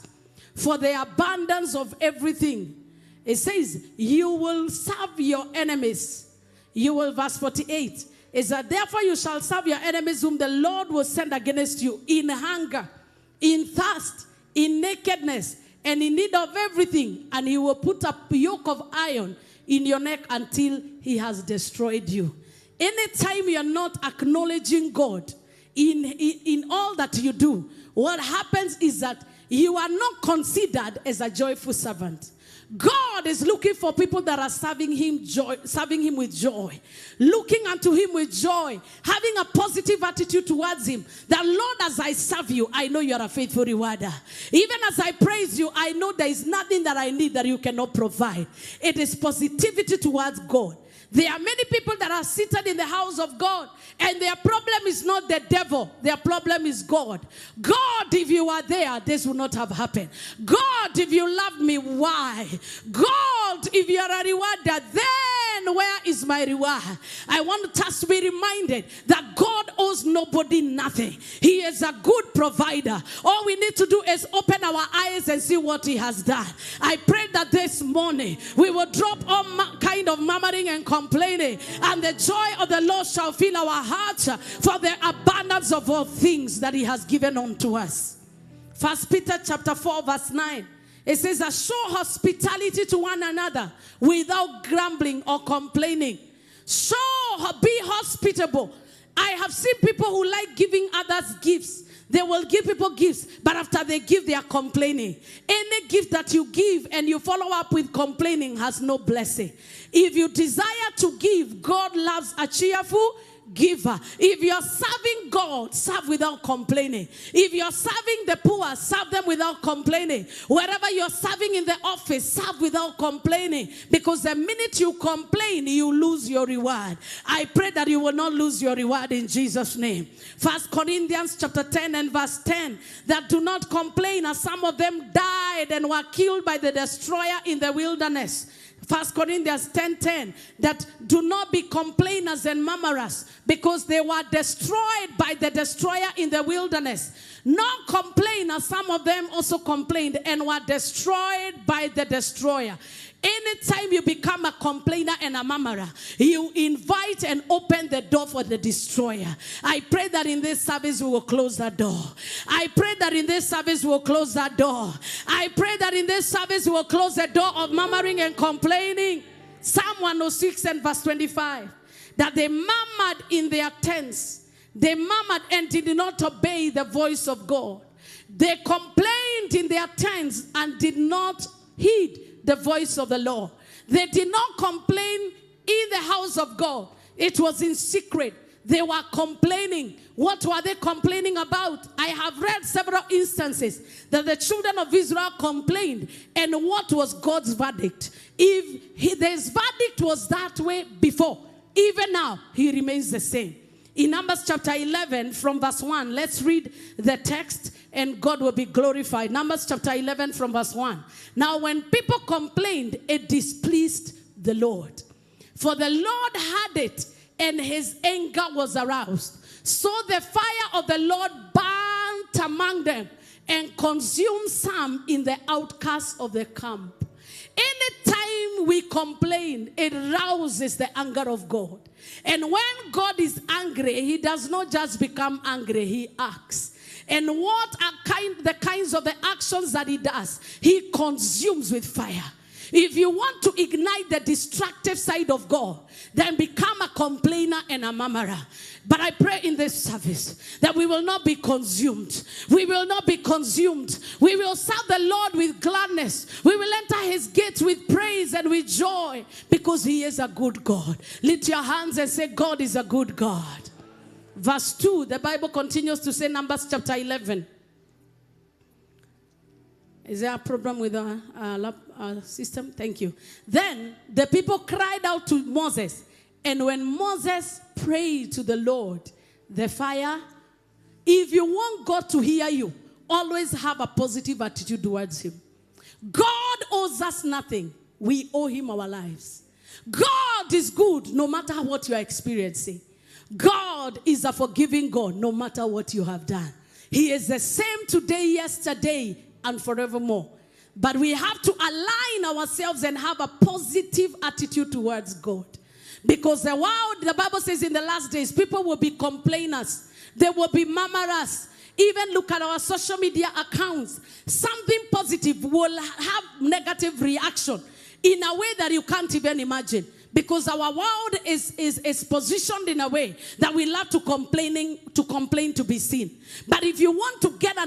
for the abundance of everything, it says you will serve your enemies. You will, verse 48, is that therefore you shall serve your enemies whom the Lord will send against you in hunger, in thirst, in nakedness, and in need of everything, and he will put a yoke of iron in your neck until he has destroyed you. Anytime you are not acknowledging God in all that you do, what happens is that you are not considered as a joyful servant. God is looking for people that are serving him with joy, looking unto him with joy, having a positive attitude towards him. That Lord, as I serve you, I know you are a faithful rewarder. Even as I praise you, I know there is nothing that I need that you cannot provide. It is positivity towards God. There are many people that are seated in the house of God, and their problem is not the devil. Their problem is God. God, if you are there, this will not have happened. God, if you love me, why? God, if you are a rewarder, then where is my reward? I want us to be reminded that God owes nobody nothing. He is a good provider. All we need to do is open our eyes and see what he has done. I pray that this morning we will drop all kind of murmuring and complaining, and the joy of the Lord shall fill our hearts for the abundance of all things that he has given unto us. 1 Peter chapter 4 verse 9. It says, show hospitality to one another without grumbling or complaining. Be hospitable. I have seen people who like giving others gifts. They will give people gifts, but after they give, they are complaining. Any gift that you give and you follow up with complaining has no blessing. If you desire to give, God loves a cheerful giver. If you're serving God, serve without complaining. If you're serving the poor, serve them without complaining. Wherever you're serving in the office, serve without complaining. Because the minute you complain, you lose your reward. I pray that you will not lose your reward in Jesus' name. 1 Corinthians chapter 10 and verse 10, that do not complain, as some of them died and were killed by the destroyer in the wilderness. 1 Corinthians 10:10, that do not be complainers and murmurers, because they were destroyed by the destroyer in the wilderness. Not complainers, some of them also complained and were destroyed by the destroyer. Anytime you become a complainer and a murmurer, you invite and open the door for the destroyer. I pray that in this service we will close that door. I pray that in this service we will close that door. I pray that in this service we will close the door of murmuring and complaining. Psalm 106 and verse 25. That they murmured in their tents. They murmured and did not obey the voice of God. They complained in their tents and did not heed the voice of the Lord. They did not complain in the house of God. It was in secret. They were complaining. What were they complaining about? I have read several instances that the children of Israel complained. And what was God's verdict? If his verdict was that way before, even now, he remains the same. In Numbers chapter 11 from verse 1, let's read the text and God will be glorified. Numbers chapter 11 from verse 1. Now when people complained, it displeased the Lord. For the Lord heard it and his anger was aroused. So the fire of the Lord burnt among them and consumed some in the outcasts of the camp. Anytime we complain, it rouses the anger of God. And when God is angry, he does not just become angry, he acts. And what are the kinds of the actions that he does? He consumes with fire. If you want to ignite the destructive side of God, then become a complainer and a murmurer. But I pray in this service that we will not be consumed. We will not be consumed. We will serve the Lord with gladness. We will enter his gates with praise and with joy, because he is a good God. Lift your hands and say, God is a good God. Verse 2, the Bible continues to say, Numbers chapter 11. Is there a problem with our system? Thank you. Then the people cried out to Moses. And when Moses prayed to the Lord, the fire, if you want God to hear you, always have a positive attitude towards him. God owes us nothing. We owe him our lives. God is good no matter what you are experiencing. God is a forgiving God no matter what you have done. He is the same today, yesterday, and forevermore. But we have to align ourselves and have a positive attitude towards God. Because the world, the Bible says in the last days, people will be complainers. They will be murmurers. Even look at our social media accounts. Something positive will have negative reaction in a way that you can't even imagine. Because our world is positioned in a way that we love to complain to be seen. But if you want to get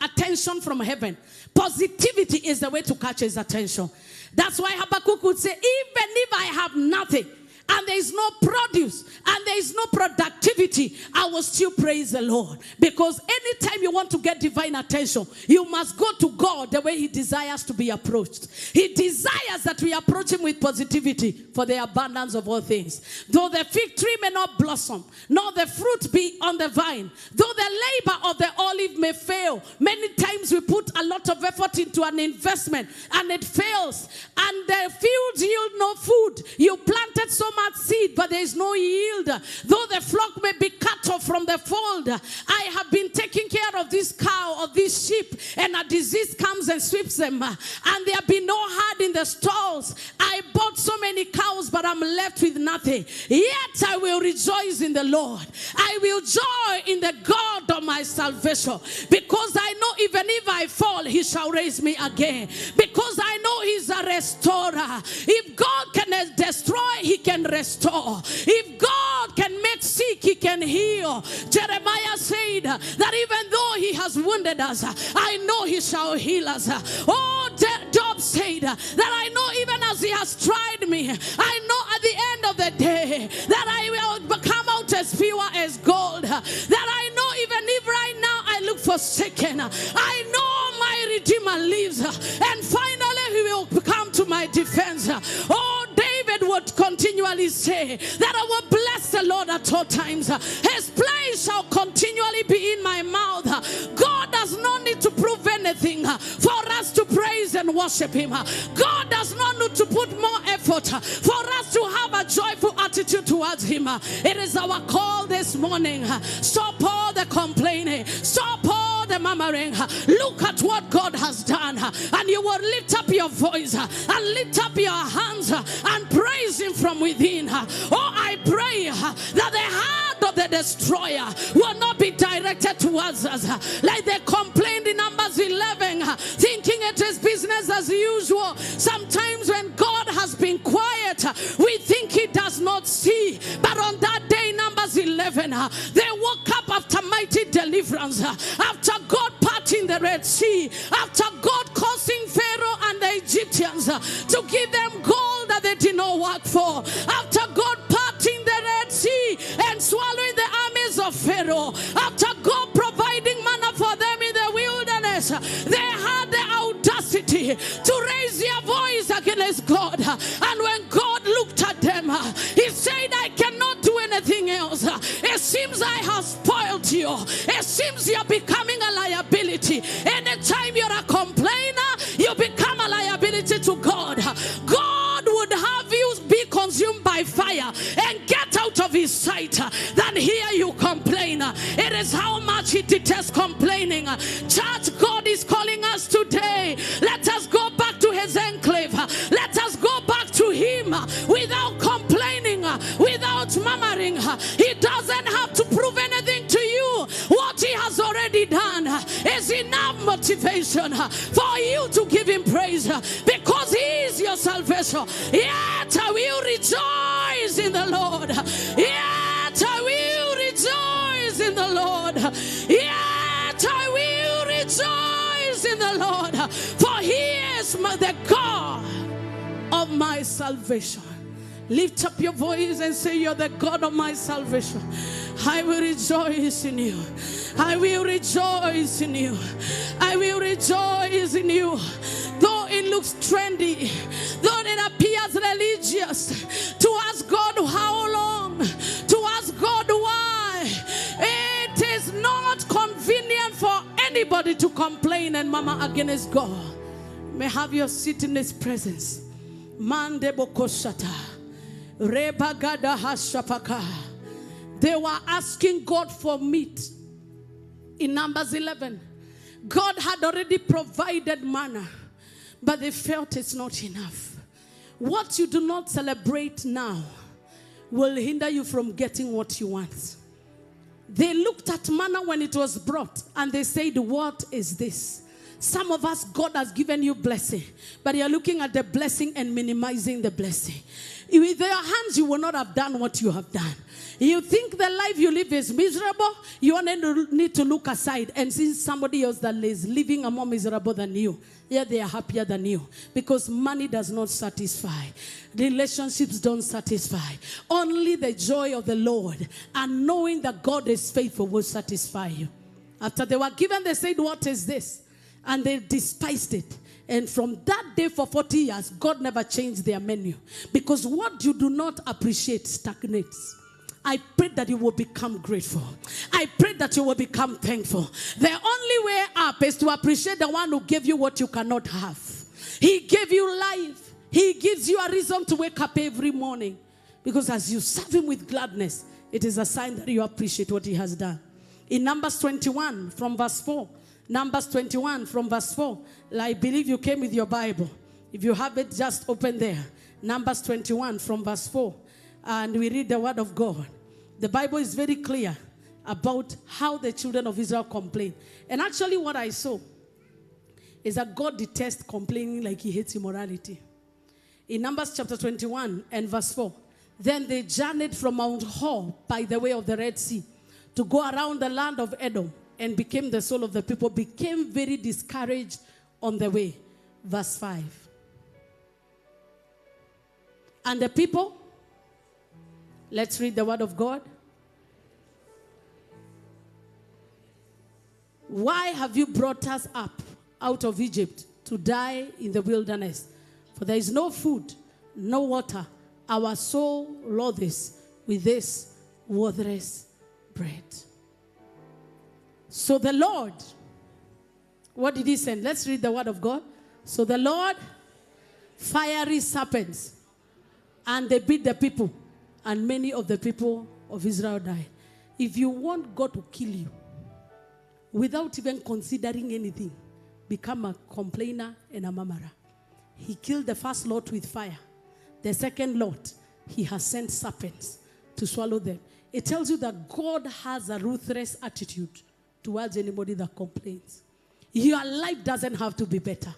attention from heaven, positivity is the way to catch his attention. That's why Habakkuk would say, even if I have nothing, and there is no produce, and there is no productivity, I will still praise the Lord. Because anytime you want to get divine attention, you must go to God the way he desires to be approached. He desires that we approach him with positivity for the abundance of all things. Though the fig tree may not blossom, nor the fruit be on the vine, though the labor of the olive may fail. Many times we put a lot of effort into an investment and it fails, and the fields yield no food. You planted so much seed, but there is no yield. Though the flock may be cut off from the fold, I have been taking care of this cow, of this sheep, and a disease comes and sweeps them, and there be no herd in the stalls. I bought so many cows, but I'm left with nothing. Yet I will rejoice in the Lord. I will joy in the God of my salvation, because I know even if I fall, he shall raise me again, because I know he's a restorer. If God can destroy, he can restore. If God can make sick, he can heal. Jeremiah said that even though he has wounded us, I know he shall heal us. Oh, Job said that I know even as he has tried me, I know at the end of the day that I will come out as pure as gold. That I know even if right now I look forsaken, I know my Redeemer lives, and finally he will come to my defense. Oh, David would continually say that I will bless the Lord at all times. His praise shall continually be in my mouth. God does not need to prove anything for us to praise and worship him. God does not need to put more effort for us to have a joyful attitude towards him. It is our call this morning. Stop all the complaining. Stop all the murmuring. Look at what God has done, and you will lift up your voice and lift up your hands and praise him from within. Oh, I pray that the heart of the destroyer will not be directed towards us like they complained in Numbers 11, thinking it is business as usual. Sometimes when God has been quiet, we think he does not see. But on that day, Numbers 11, they woke up after mighty deliverance, after God parting the Red Sea, after God causing Pharaoh and the Egyptians to give them gold that they did not work for, after God parting the Red Sea and swallowing the armies of Pharaoh, after God providing manna for them in the wilderness, they had the audacity to raise their voice against God. And when God looked at them, he said, I cannot do anything else. It seems I have spoiled you. It seems you're becoming a liability. Anytime you're a complainer, you become a liability to God. God would have you be consumed by fire and get out of his sight than hear you complain. It is how much he detests complaining. Church, God is calling us today. Let us go back to his enclave. Let us go back to him without complaining, without murmuring. He doesn't have to prove anything to you. What he has already done is enough motivation for you to give him praise, because he is your salvation. Yet I will rejoice in the Lord. Yet I will rejoice in the Lord. Yet I will rejoice in the Lord, for he is the God of my salvation. Lift up your voice and say, you're the God of my salvation. I will rejoice in you. I will rejoice in you. I will rejoice in you. Though it looks trendy, though it appears religious, to ask God how long, to ask God why, it is not convenient for anybody to complain and murmur against God. May have your seat in his presence. Mande bokoshata. Rebagada hashapaka. They were asking God for meat. In Numbers 11, God had already provided manna, but they felt it's not enough. What you do not celebrate now will hinder you from getting what you want. They looked at manna when it was brought, and they said, what is this? Some of us, God has given you blessing, but you're looking at the blessing and minimizing the blessing. With your hands, you will not have done what you have done. You think the life you live is miserable, you only need to look aside and see somebody else that is living a more miserable than you. Yeah, they are happier than you. Because money does not satisfy. Relationships don't satisfy. Only the joy of the Lord and knowing that God is faithful will satisfy you. After they were given, they said, what is this? And they despised it. And from that day for 40 years, God never changed their menu. Because what you do not appreciate stagnates. I pray that you will become grateful. I pray that you will become thankful. The only way up is to appreciate the one who gave you what you cannot have. He gave you life. He gives you a reason to wake up every morning. Because as you serve him with gladness, it is a sign that you appreciate what he has done. In Numbers 21 from verse 4. Numbers 21 from verse 4. I believe you came with your Bible. If you have it, just open there. Numbers 21 from verse 4. And we read the word of God. The Bible is very clear about how the children of Israel complain. And actually what I saw is that God detests complaining like he hates immorality. In Numbers chapter 21 and verse 4. Then they journeyed from Mount Hor by the way of the Red Sea to go around the land of Edom, and became the soul of the people, became very discouraged on the way. Verse 5. And the people, let's read the word of God. Why have you brought us up out of Egypt to die in the wilderness? For there is no food, no water. Our soul loathes with this worthless bread. So the Lord, what did he send? Let's read the word of God. So the Lord, fiery serpents, and they beat the people, and many of the people of Israel died. If you want God to kill you, without even considering anything, become a complainer and a murmurer. He killed the first lot with fire. The second lot, he has sent serpents to swallow them. It tells you that God has a ruthless attitude towards anybody that complains. Your life doesn't have to be better.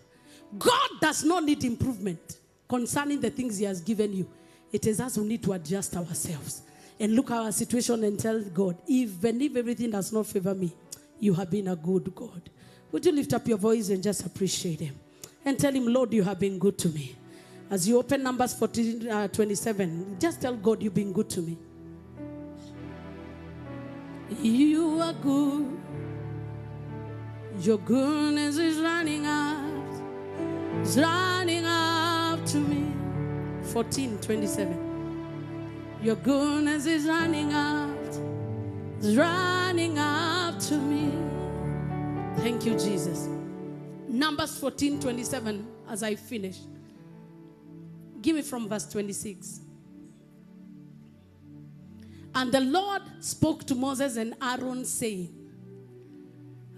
God does not need improvement concerning the things he has given you. It is us who need to adjust ourselves and look at our situation and tell God, even if everything does not favor me, you have been a good God. Would you lift up your voice and just appreciate him and tell him, Lord, you have been good to me. As you open Numbers 27, just tell God, you've been good to me. You are good. Your goodness is running out. It's running out to me. 14:27. Your goodness is running out. It's running out to me. Thank you, Jesus. Numbers 14:27, as I finish. Give me from verse 26. And the Lord spoke to Moses and Aaron, saying,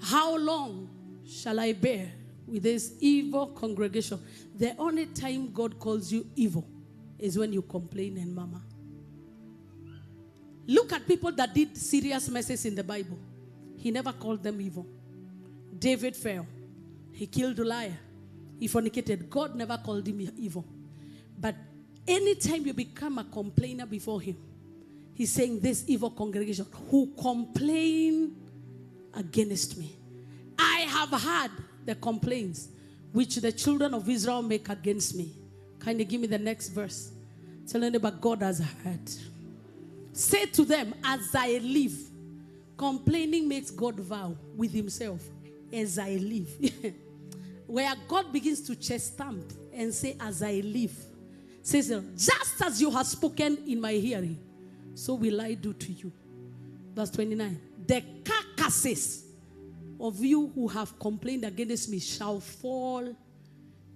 how long shall I bear with this evil congregation? The only time God calls you evil is when you complain and murmur. Look at people that did serious messes in the Bible. He never called them evil. David fell. He killed Goliath. He fornicated. God never called him evil. But anytime you become a complainer before him, he's saying, this evil congregation who complain against me. I have heard the complaints which the children of Israel make against me. Can you give me the next verse? Tell them about God has heard. Say to them, as I live. Complaining makes God vow with himself. As I live. Where God begins to chest stamp and say, as I live. Says, just as you have spoken in my hearing, so will I do to you. Verse 29. The carcasses of you who have complained against me shall fall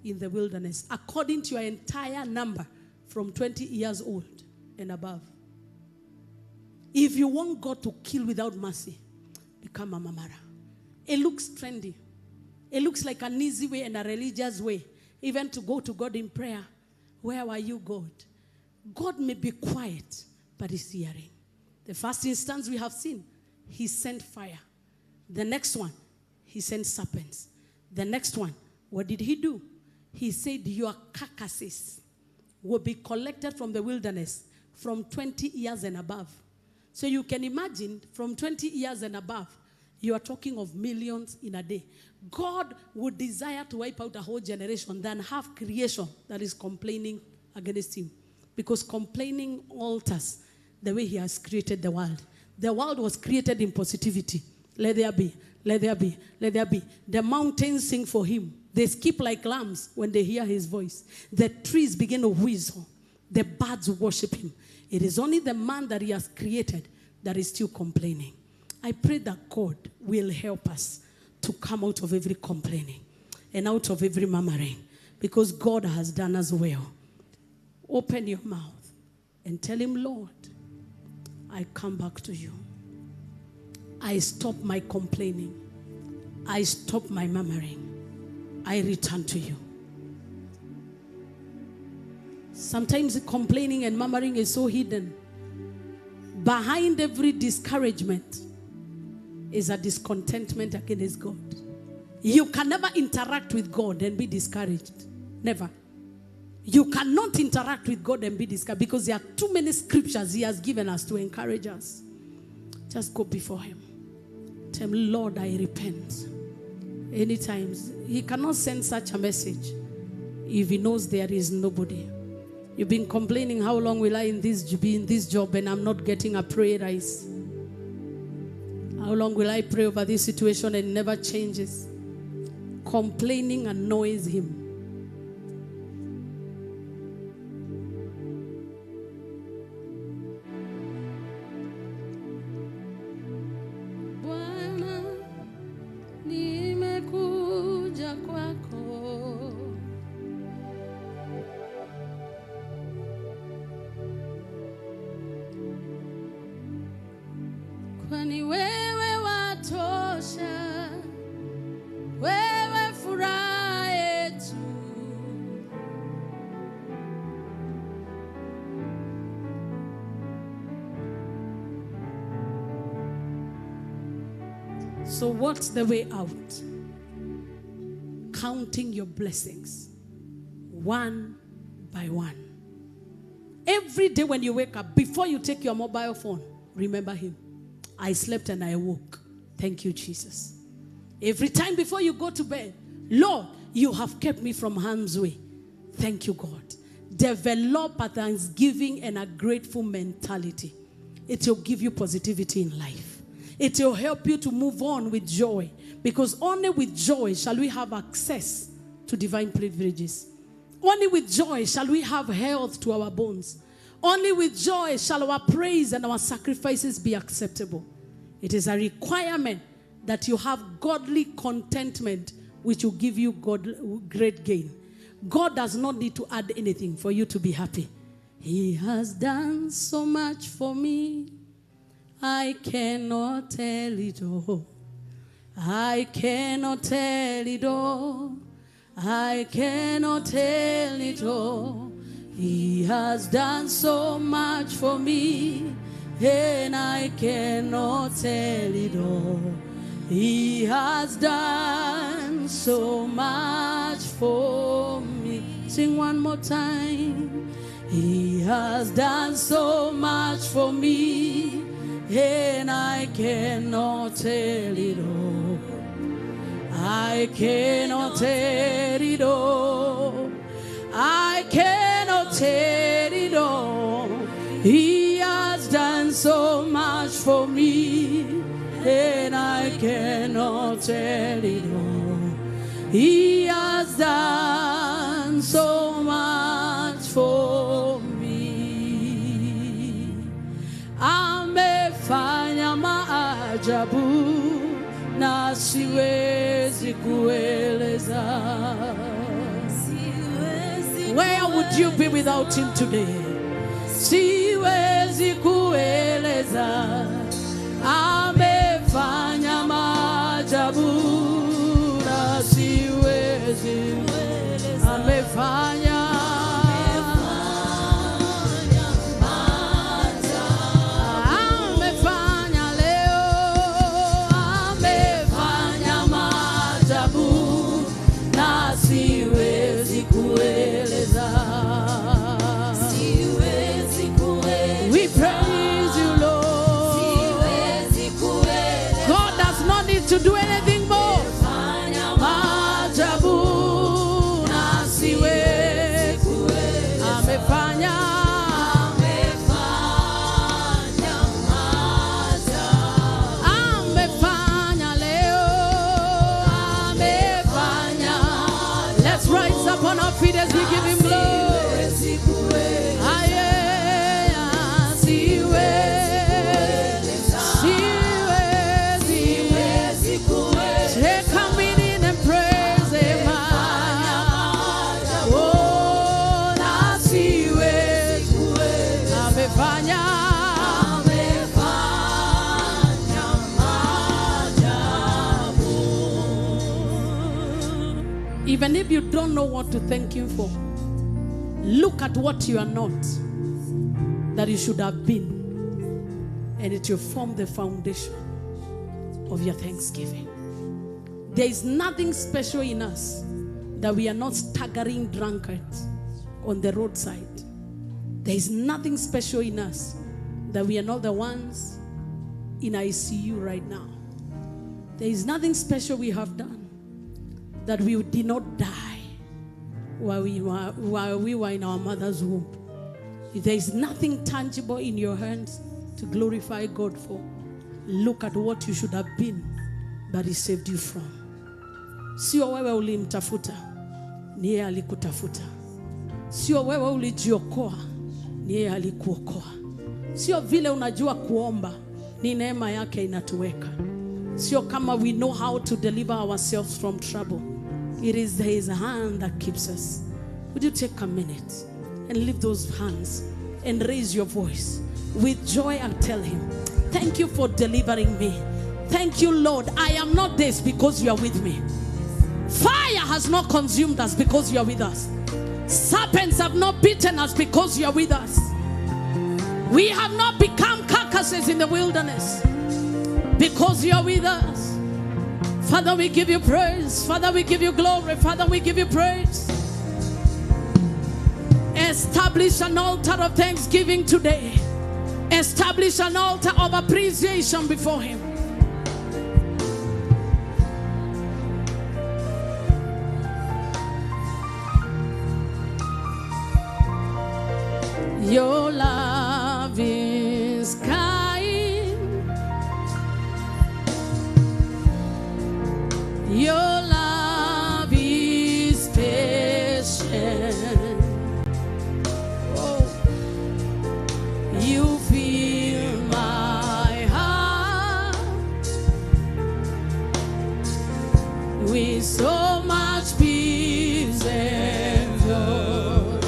in the wilderness, according to your entire number, from 20 years old and above. If you want God to kill without mercy, become a murmurer. It looks trendy. It looks like an easy way and a religious way, even to go to God in prayer. Where are you, God? God may be quiet, but he's hearing. The first instance we have seen, he sent fire. The next one, he sent serpents. The next one, what did he do? He said, your carcasses will be collected from the wilderness from 20 years and above. So you can imagine, from 20 years and above, you are talking of millions in a day. God would desire to wipe out a whole generation than have creation that is complaining against him. Because complaining alters the way he has created the world. The world was created in positivity. Let there be, let there be, let there be. The mountains sing for him. They skip like lambs when they hear his voice. The trees begin to whistle. The birds worship him. It is only the man that he has created that is still complaining. I pray that God will help us to come out of every complaining and out of every murmuring, because God has done us well. Open your mouth and tell him, Lord, I come back to you. I stop my complaining. I stop my murmuring. I return to you. Sometimes complaining and murmuring is so hidden. Behind every discouragement is a discontentment against God. You can never interact with God and be discouraged. Never. You cannot interact with God and be discouraged because there are too many scriptures He has given us to encourage us. Just go before Him. Tell Him, Lord, I repent. Anytime. He cannot send such a message if He knows there is nobody. You've been complaining, how long will I be in this job and I'm not getting a prayer rise? How long will I pray over this situation and it never changes? Complaining annoys Him. Bwana, nimekuja kwako. Kwani wewe watosha, wewe furaha yetu. So what's the way out? Counting your blessings one by one. Every day when you wake up, before you take your mobile phone, remember Him. I slept and I woke. Thank you, Jesus. Every time before you go to bed, Lord, you have kept me from harm's way. Thank you, God. Develop a thanksgiving and a grateful mentality. It will give you positivity in life. It will help you to move on with joy. Because only with joy shall we have access to divine privileges. Only with joy shall we have health to our bones. Only with joy shall our praise and our sacrifices be acceptable. It is a requirement that you have godly contentment, which will give you great gain. God does not need to add anything for you to be happy. He has done so much for me. I cannot tell it all. I cannot tell it all. I cannot tell it all. He has done so much for me, and I cannot tell it all. He has done so much for me. Sing one more time. He has done so much for me, and I cannot tell it all. I cannot tell it all. I cannot tell it all. He has done so much for me, and I cannot tell it all. He has done so much for me. Amefanya maajabu na siwezi kueleza. Where would you be without Him today? Siwezi kueleza. Amefanya maajabu na siwezi. Amefanya siwezi Even if you don't know what to thank him for, look at what you are not that you should have been, and it will form the foundation of your thanksgiving. There is nothing special in us that we are not staggering drunkards on the roadside. There is nothing special in us that we are not the ones in ICU right now. There is nothing special we have done that we did not die while we were in our mother's womb. If there is nothing tangible in your hands to glorify God for, look at what you should have been, but he saved you from. Sio wewe ulimtafuta, ni yeye alikutafuta. Sio wewe ulijiokoa, ni yeye alikuokoa. Sio vile unajua kuomba, ni neema yake inatuweka. Sio kama we know how to deliver ourselves from trouble. It is his hand that keeps us. Would you take a minute and lift those hands and raise your voice with joy and tell him, thank you for delivering me. Thank you, Lord. I am not this because you are with me. Fire has not consumed us because you are with us. Serpents have not beaten us because you are with us. We have not become carcasses in the wilderness because you are with us. Father, we give you praise. Father, we give you glory. Father, we give you praise. Establish an altar of thanksgiving today. Establish an altar of appreciation before him. Your love is kind. Your love is patient. Oh, you fill my heart with so much peace and joy.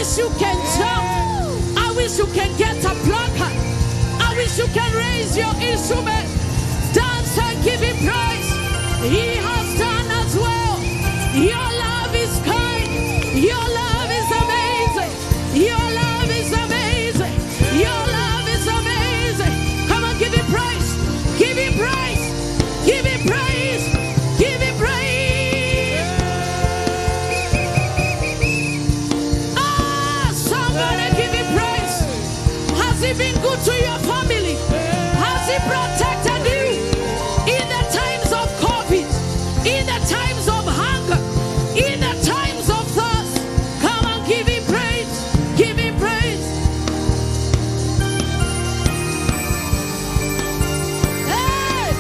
wish you can jump. I wish you can get a placard. I wish you can raise your instrument. Dance and give him praise. He has done as well. Your love is kind. Your love is amazing. Your love is amazing. Your love is amazing. Come on, give him praise. Give him praise. Give him praise. Give him praise. Somebody give him praise. Has he been good to your family? Has he protected you in the times of COVID, in the times of hunger, in the times of thirst? Come on, give him praise. Give him praise. Hey!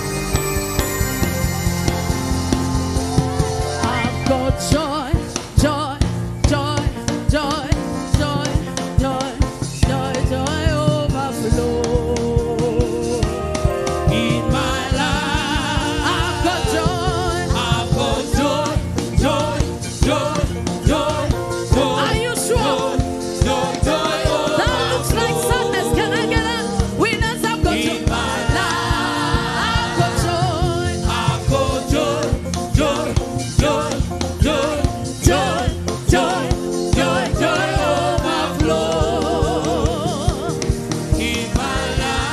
I've got joy, joy, joy, joy, joy, joy, joy, joy overflow. In my life, I've got joy. I've got joy, joy, joy, joy, joy. Are you sure? Joy, joy, oh. That looks like sadness. Can I get a witness? I've got joy. In my life, I've got joy. I've got joy, joy, joy, joy, joy, joy, joy, joy overflow. In my life.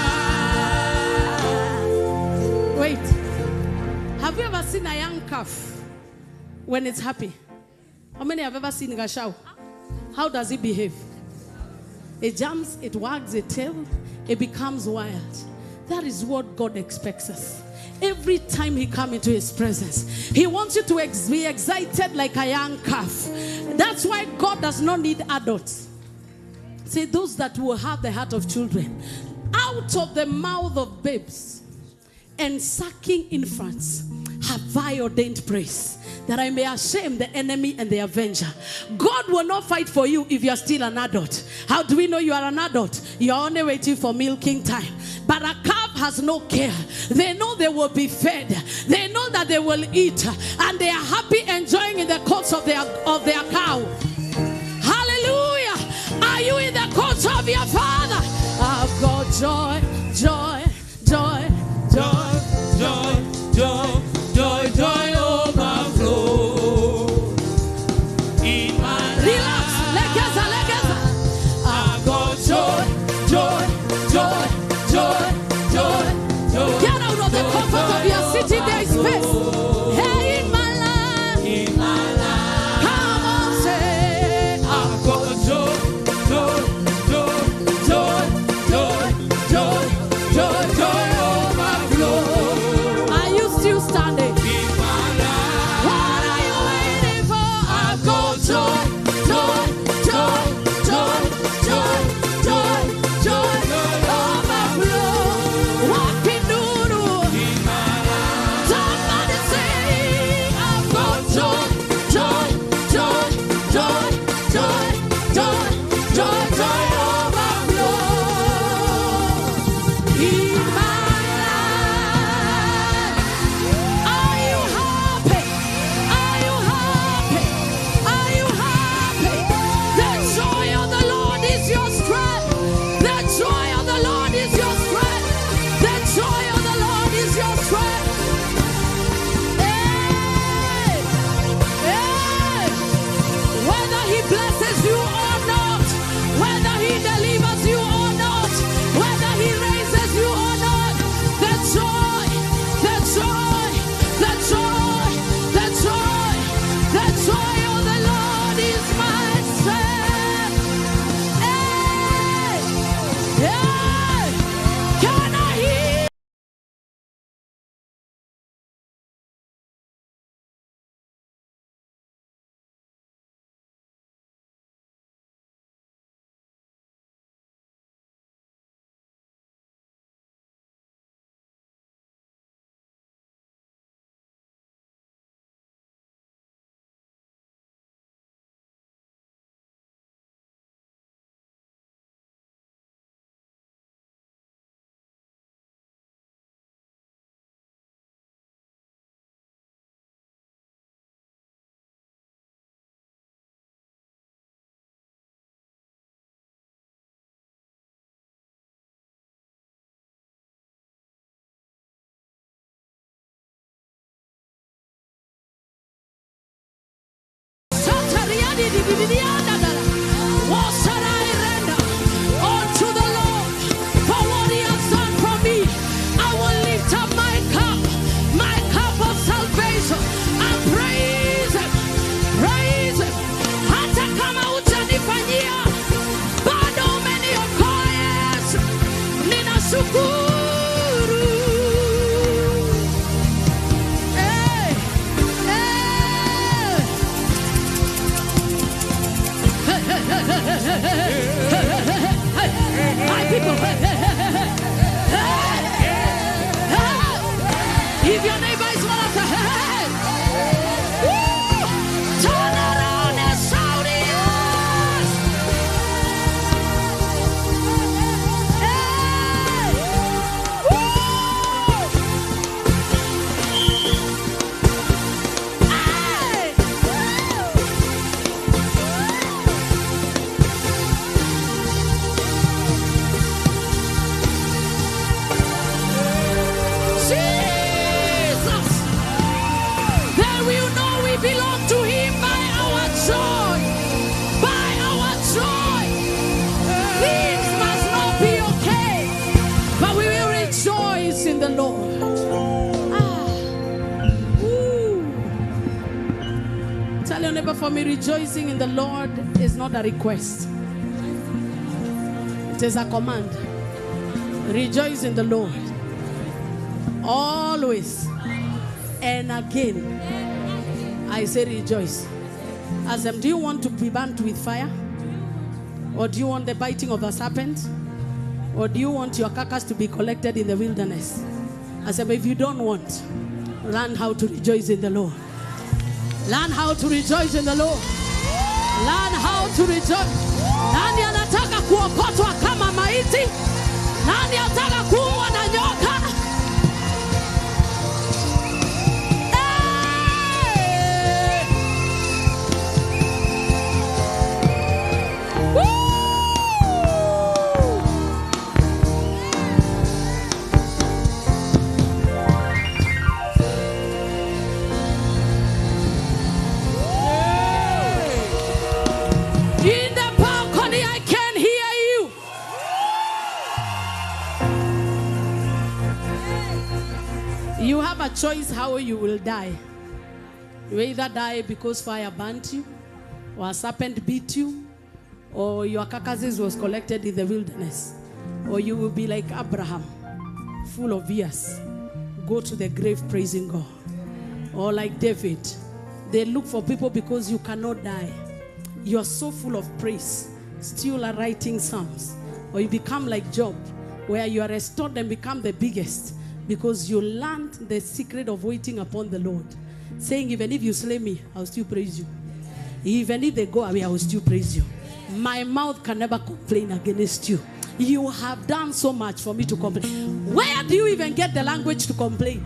Wait. Have you ever seen a young calf when it's happy? How many have ever seen Gashao? How does it behave? It jumps, it wags its tail, it becomes wild. That is what God expects us. Every time he comes into his presence, he wants you to be excited like a young calf. That's why God does not need adults. Say those that will have the heart of children. Out of the mouth of babes and sucking infants have I ordained praise, that I may shame the enemy and the avenger. God will not fight for you if you are still an adult. How do we know you are an adult? You are only waiting for milking time. But a calf has no care. They know they will be fed. They know that they will eat, and they are happy enjoying in the courts of their cow. Hallelujah! Are you in the courts of your Father? I've got joy, joy, joy, joy, Joy, joy, joy, joy overflow. In my Relax. Legeza, legeza. I've got joy, joy, joy, joy, joy, joy. Get out of the comfort of your city. There is space. Hey, in my life. In my life, Come on, say. I've got joy, joy, joy, joy, joy, joy, What shall I render unto the Lord for what he has done for me? I will lift up my cup of salvation, and praise him, praise him. Hata kama utanifanyia bado umeniokoa Yesu, ninashukuru. Hey, hey. My people, if your neighbor is one of the turn around and shout yes. Jesus, then we know we belong to him by our joy. By our joy. Things must not be okay, but we will rejoice in the Lord. Tell your neighbor, for me, rejoicing in the Lord is not a request. It is a command. Rejoice in the Lord. Always and again, I say rejoice. Ask them, do you want to be burnt with fire? Or do you want the biting of a serpent? Or do you want your carcass to be collected in the wilderness? I said, if you don't want, learn how to rejoice in the Lord. Learn how to rejoice in the Lord. Learn how to rejoice. Nani anataka kuokotwa kama maiti? Nani anataka kuwa na nyoka? In the balcony, I can hear you. You have a choice how you will die. You either die because fire burnt you, or a serpent beat you, or your carcasses was collected in the wilderness, or you will be like Abraham, full of years, go to the grave praising God, or like David, they look for people because you cannot die. You are so full of praise, still are writing psalms, or you become like Job, where you are restored and become the biggest because you learned the secret of waiting upon the Lord, saying, even if you slay me, I'll still praise you. Even if they go away, I will still praise you. My mouth can never complain against you. You have done so much for me to complain. Where do you even get the language to complain?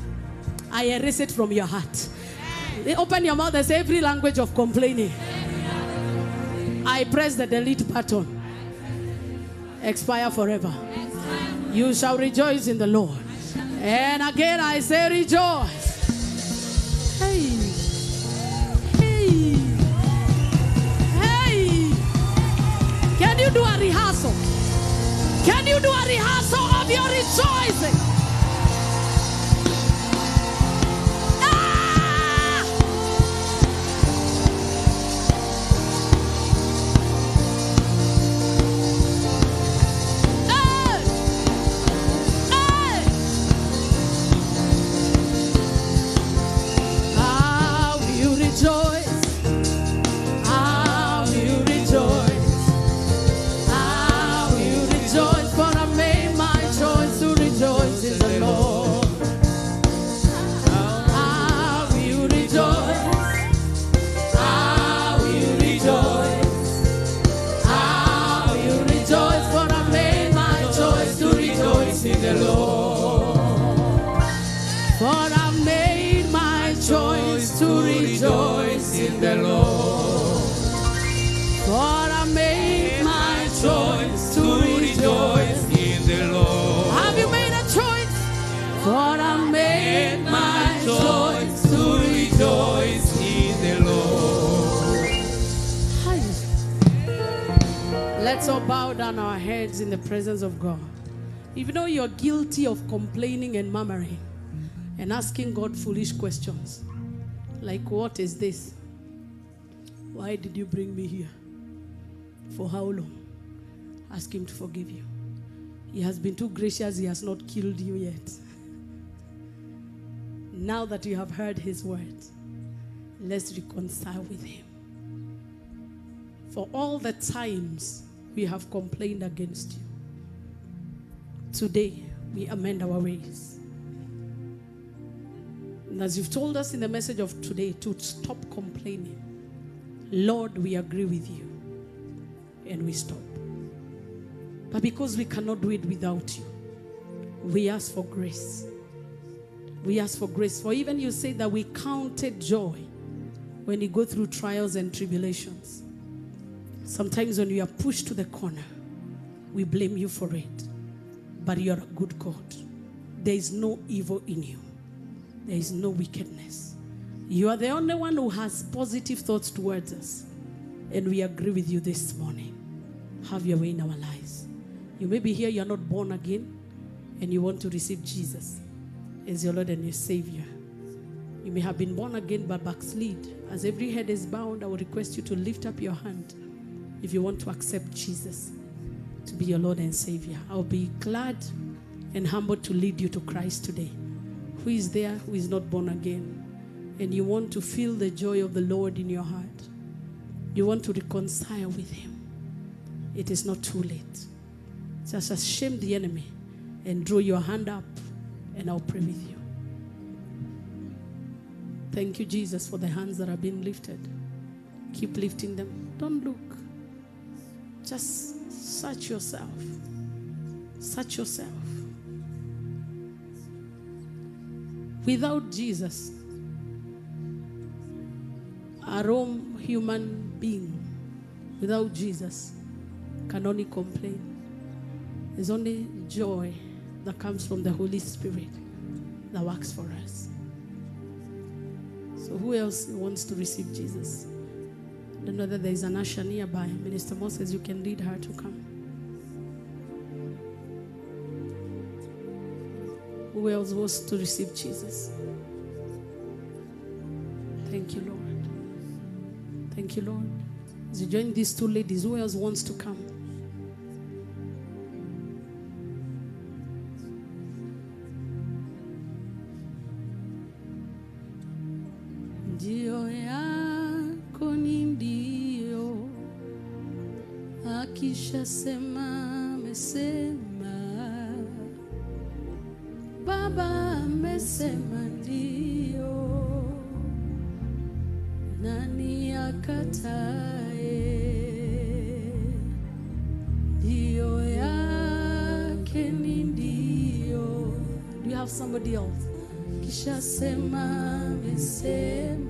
I erase it from your heart. Open your mouth and say, every language of complaining, I press the delete button. Expire forever. You shall rejoice in the Lord. And again I say rejoice. Hey. Hey. Hey. Can you do a rehearsal? Can you do a rehearsal of your rejoicing? Let's all bow down our heads in the presence of God. If you know you're guilty of complaining and murmuring and asking God foolish questions, like, what is this? Why did you bring me here? For how long? Ask him to forgive you. He has been too gracious. He has not killed you yet. Now that you have heard his word, let's reconcile with him. For all the times we have complained against you, today we amend our ways. And as you've told us in the message of today to stop complaining, Lord, we agree with you and we stop. But because we cannot do it without you, we ask for grace. We ask for grace. For even you say that we counted joy when you go through trials and tribulations. Sometimes when you are pushed to the corner, we blame you for it. But you are a good God. There is no evil in you. There is no wickedness. You are the only one who has positive thoughts towards us. And we agree with you this morning. Have your way in our lives. You may be here, you are not born again, and you want to receive Jesus as your Lord and your Savior. You may have been born again but backslid. As every head is bowed, I will request you to lift up your hand if you want to accept Jesus to be your Lord and Savior. I'll be glad and humbled to lead you to Christ today. Who is there who is not born again? And you want to feel the joy of the Lord in your heart. You want to reconcile with him. It is not too late. Just shame the enemy and draw your hand up, and I'll pray with you. Thank you, Jesus, for the hands that have been lifted. Keep lifting them. Don't look. Just search yourself. Search yourself. Without Jesus, our own human being, without Jesus, can only complain. There's only joy that comes from the Holy Spirit that works for us. So who else wants to receive Jesus? I don't know that there is an usher nearby. Minister Moses, you can lead her to come. Who else wants to receive Jesus? Thank you, Lord. Thank you, Lord. As you join these two ladies, who else wants to come? Ndio yako ni ndio, akishasema amesema, Baba amesema ndio, nani akatae? Ndio yake ni ndio. Do you have somebody else? Kishasema amesema,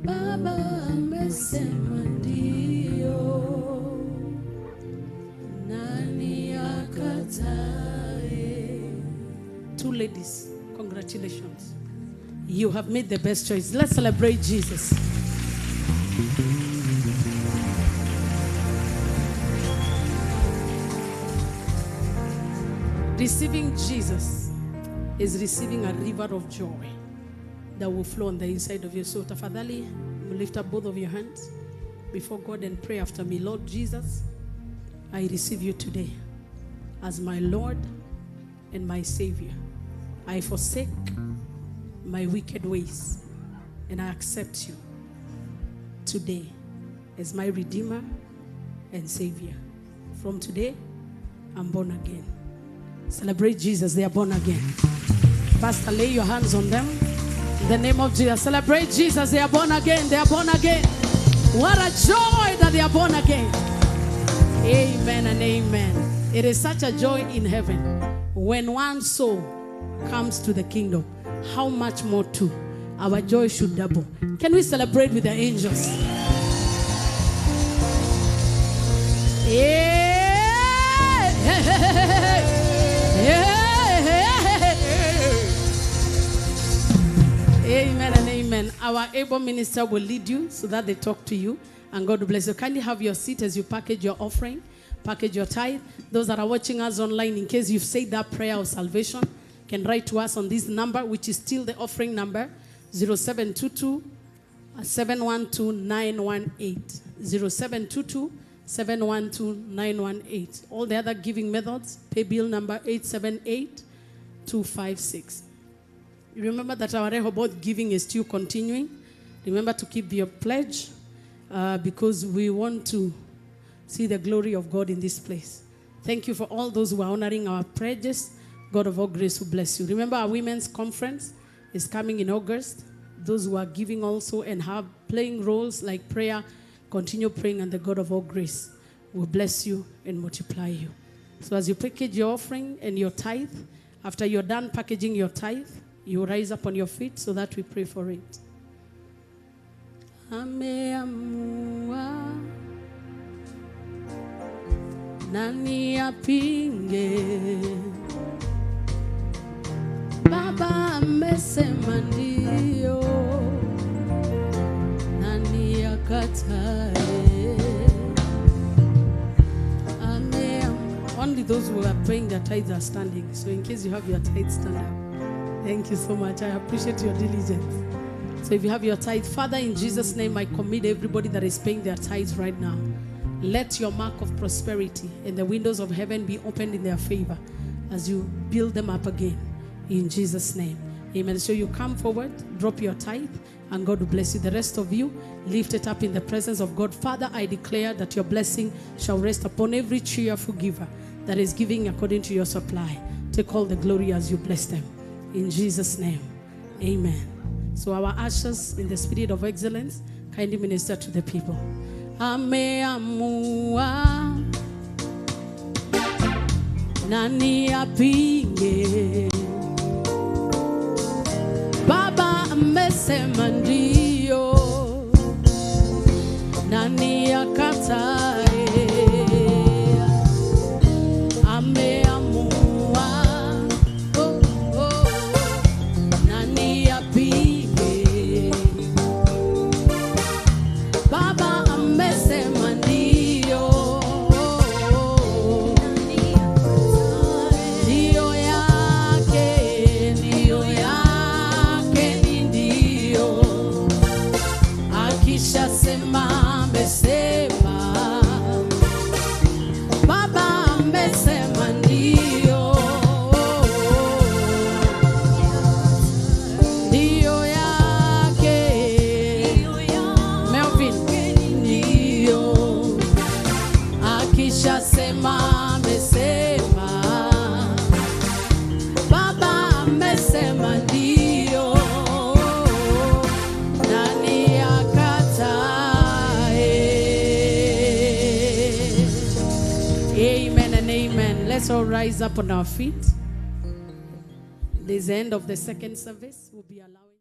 Baba amesema ndio, nani akatae? Two ladies, congratulations. You have made the best choice. Let's celebrate Jesus. Receiving Jesus is receiving a river of joy that will flow on the inside of your soul. Tafadhali, lift up both of your hands before God and pray after me. Lord Jesus, I receive you today as my Lord and my Savior. I forsake my wicked ways and I accept you today as my Redeemer and Savior. From today, I'm born again. Celebrate Jesus, they are born again. Pastor, lay your hands on them. In the name of Jesus, celebrate Jesus, they are born again. They are born again. What a joy that they are born again. Amen and amen. It is such a joy in heaven when one soul comes to the kingdom. How much more too? Our joy should double. Can we celebrate with the angels? Yeah. Amen and amen. Our able minister will lead you so that they talk to you. And God bless you. Kindly have your seat as you package your offering, package your tithe. Those that are watching us online, in case you've said that prayer of salvation, can write to us on this number, which is still the offering number, 0722 712 918. 0722 712 918. All the other giving methods, pay bill number 878 256. Remember that our Rehoboth giving is still continuing. Remember to keep your pledge because we want to see the glory of God in this place. Thank you for all those who are honoring our pledges. God of all grace will bless you. Remember our women's conference is coming in August. Those who are giving also and have playing roles like prayer, continue praying, and the God of all grace will bless you and multiply you. So as you package your offering and your tithe, after you're done packaging your tithe, you rise up on your feet so that we pray for it. Ameamua nani apinge, Baba amesema ndio, nani akatae. Only those who are praying their tithes are standing. So in case you have your tithes, stand up. Thank you so much. I appreciate your diligence. So if you have your tithe, Father, in Jesus' name, I commit everybody that is paying their tithes right now. Let your mark of prosperity and the windows of heaven be opened in their favor as you build them up again. In Jesus' name. Amen. So you come forward, drop your tithe, and God will bless you. The rest of you, lift it up in the presence of God. Father, I declare that your blessing shall rest upon every cheerful giver that is giving according to your supply. Take all the glory as you bless them. In Jesus' name. Amen. So our ushers in the spirit of excellence, kindly minister to the people. Ameamua nani apinge, Baba amesema ndio, nani akatae. Let's all rise up on our feet. This is the end of the second service. We'll be allowing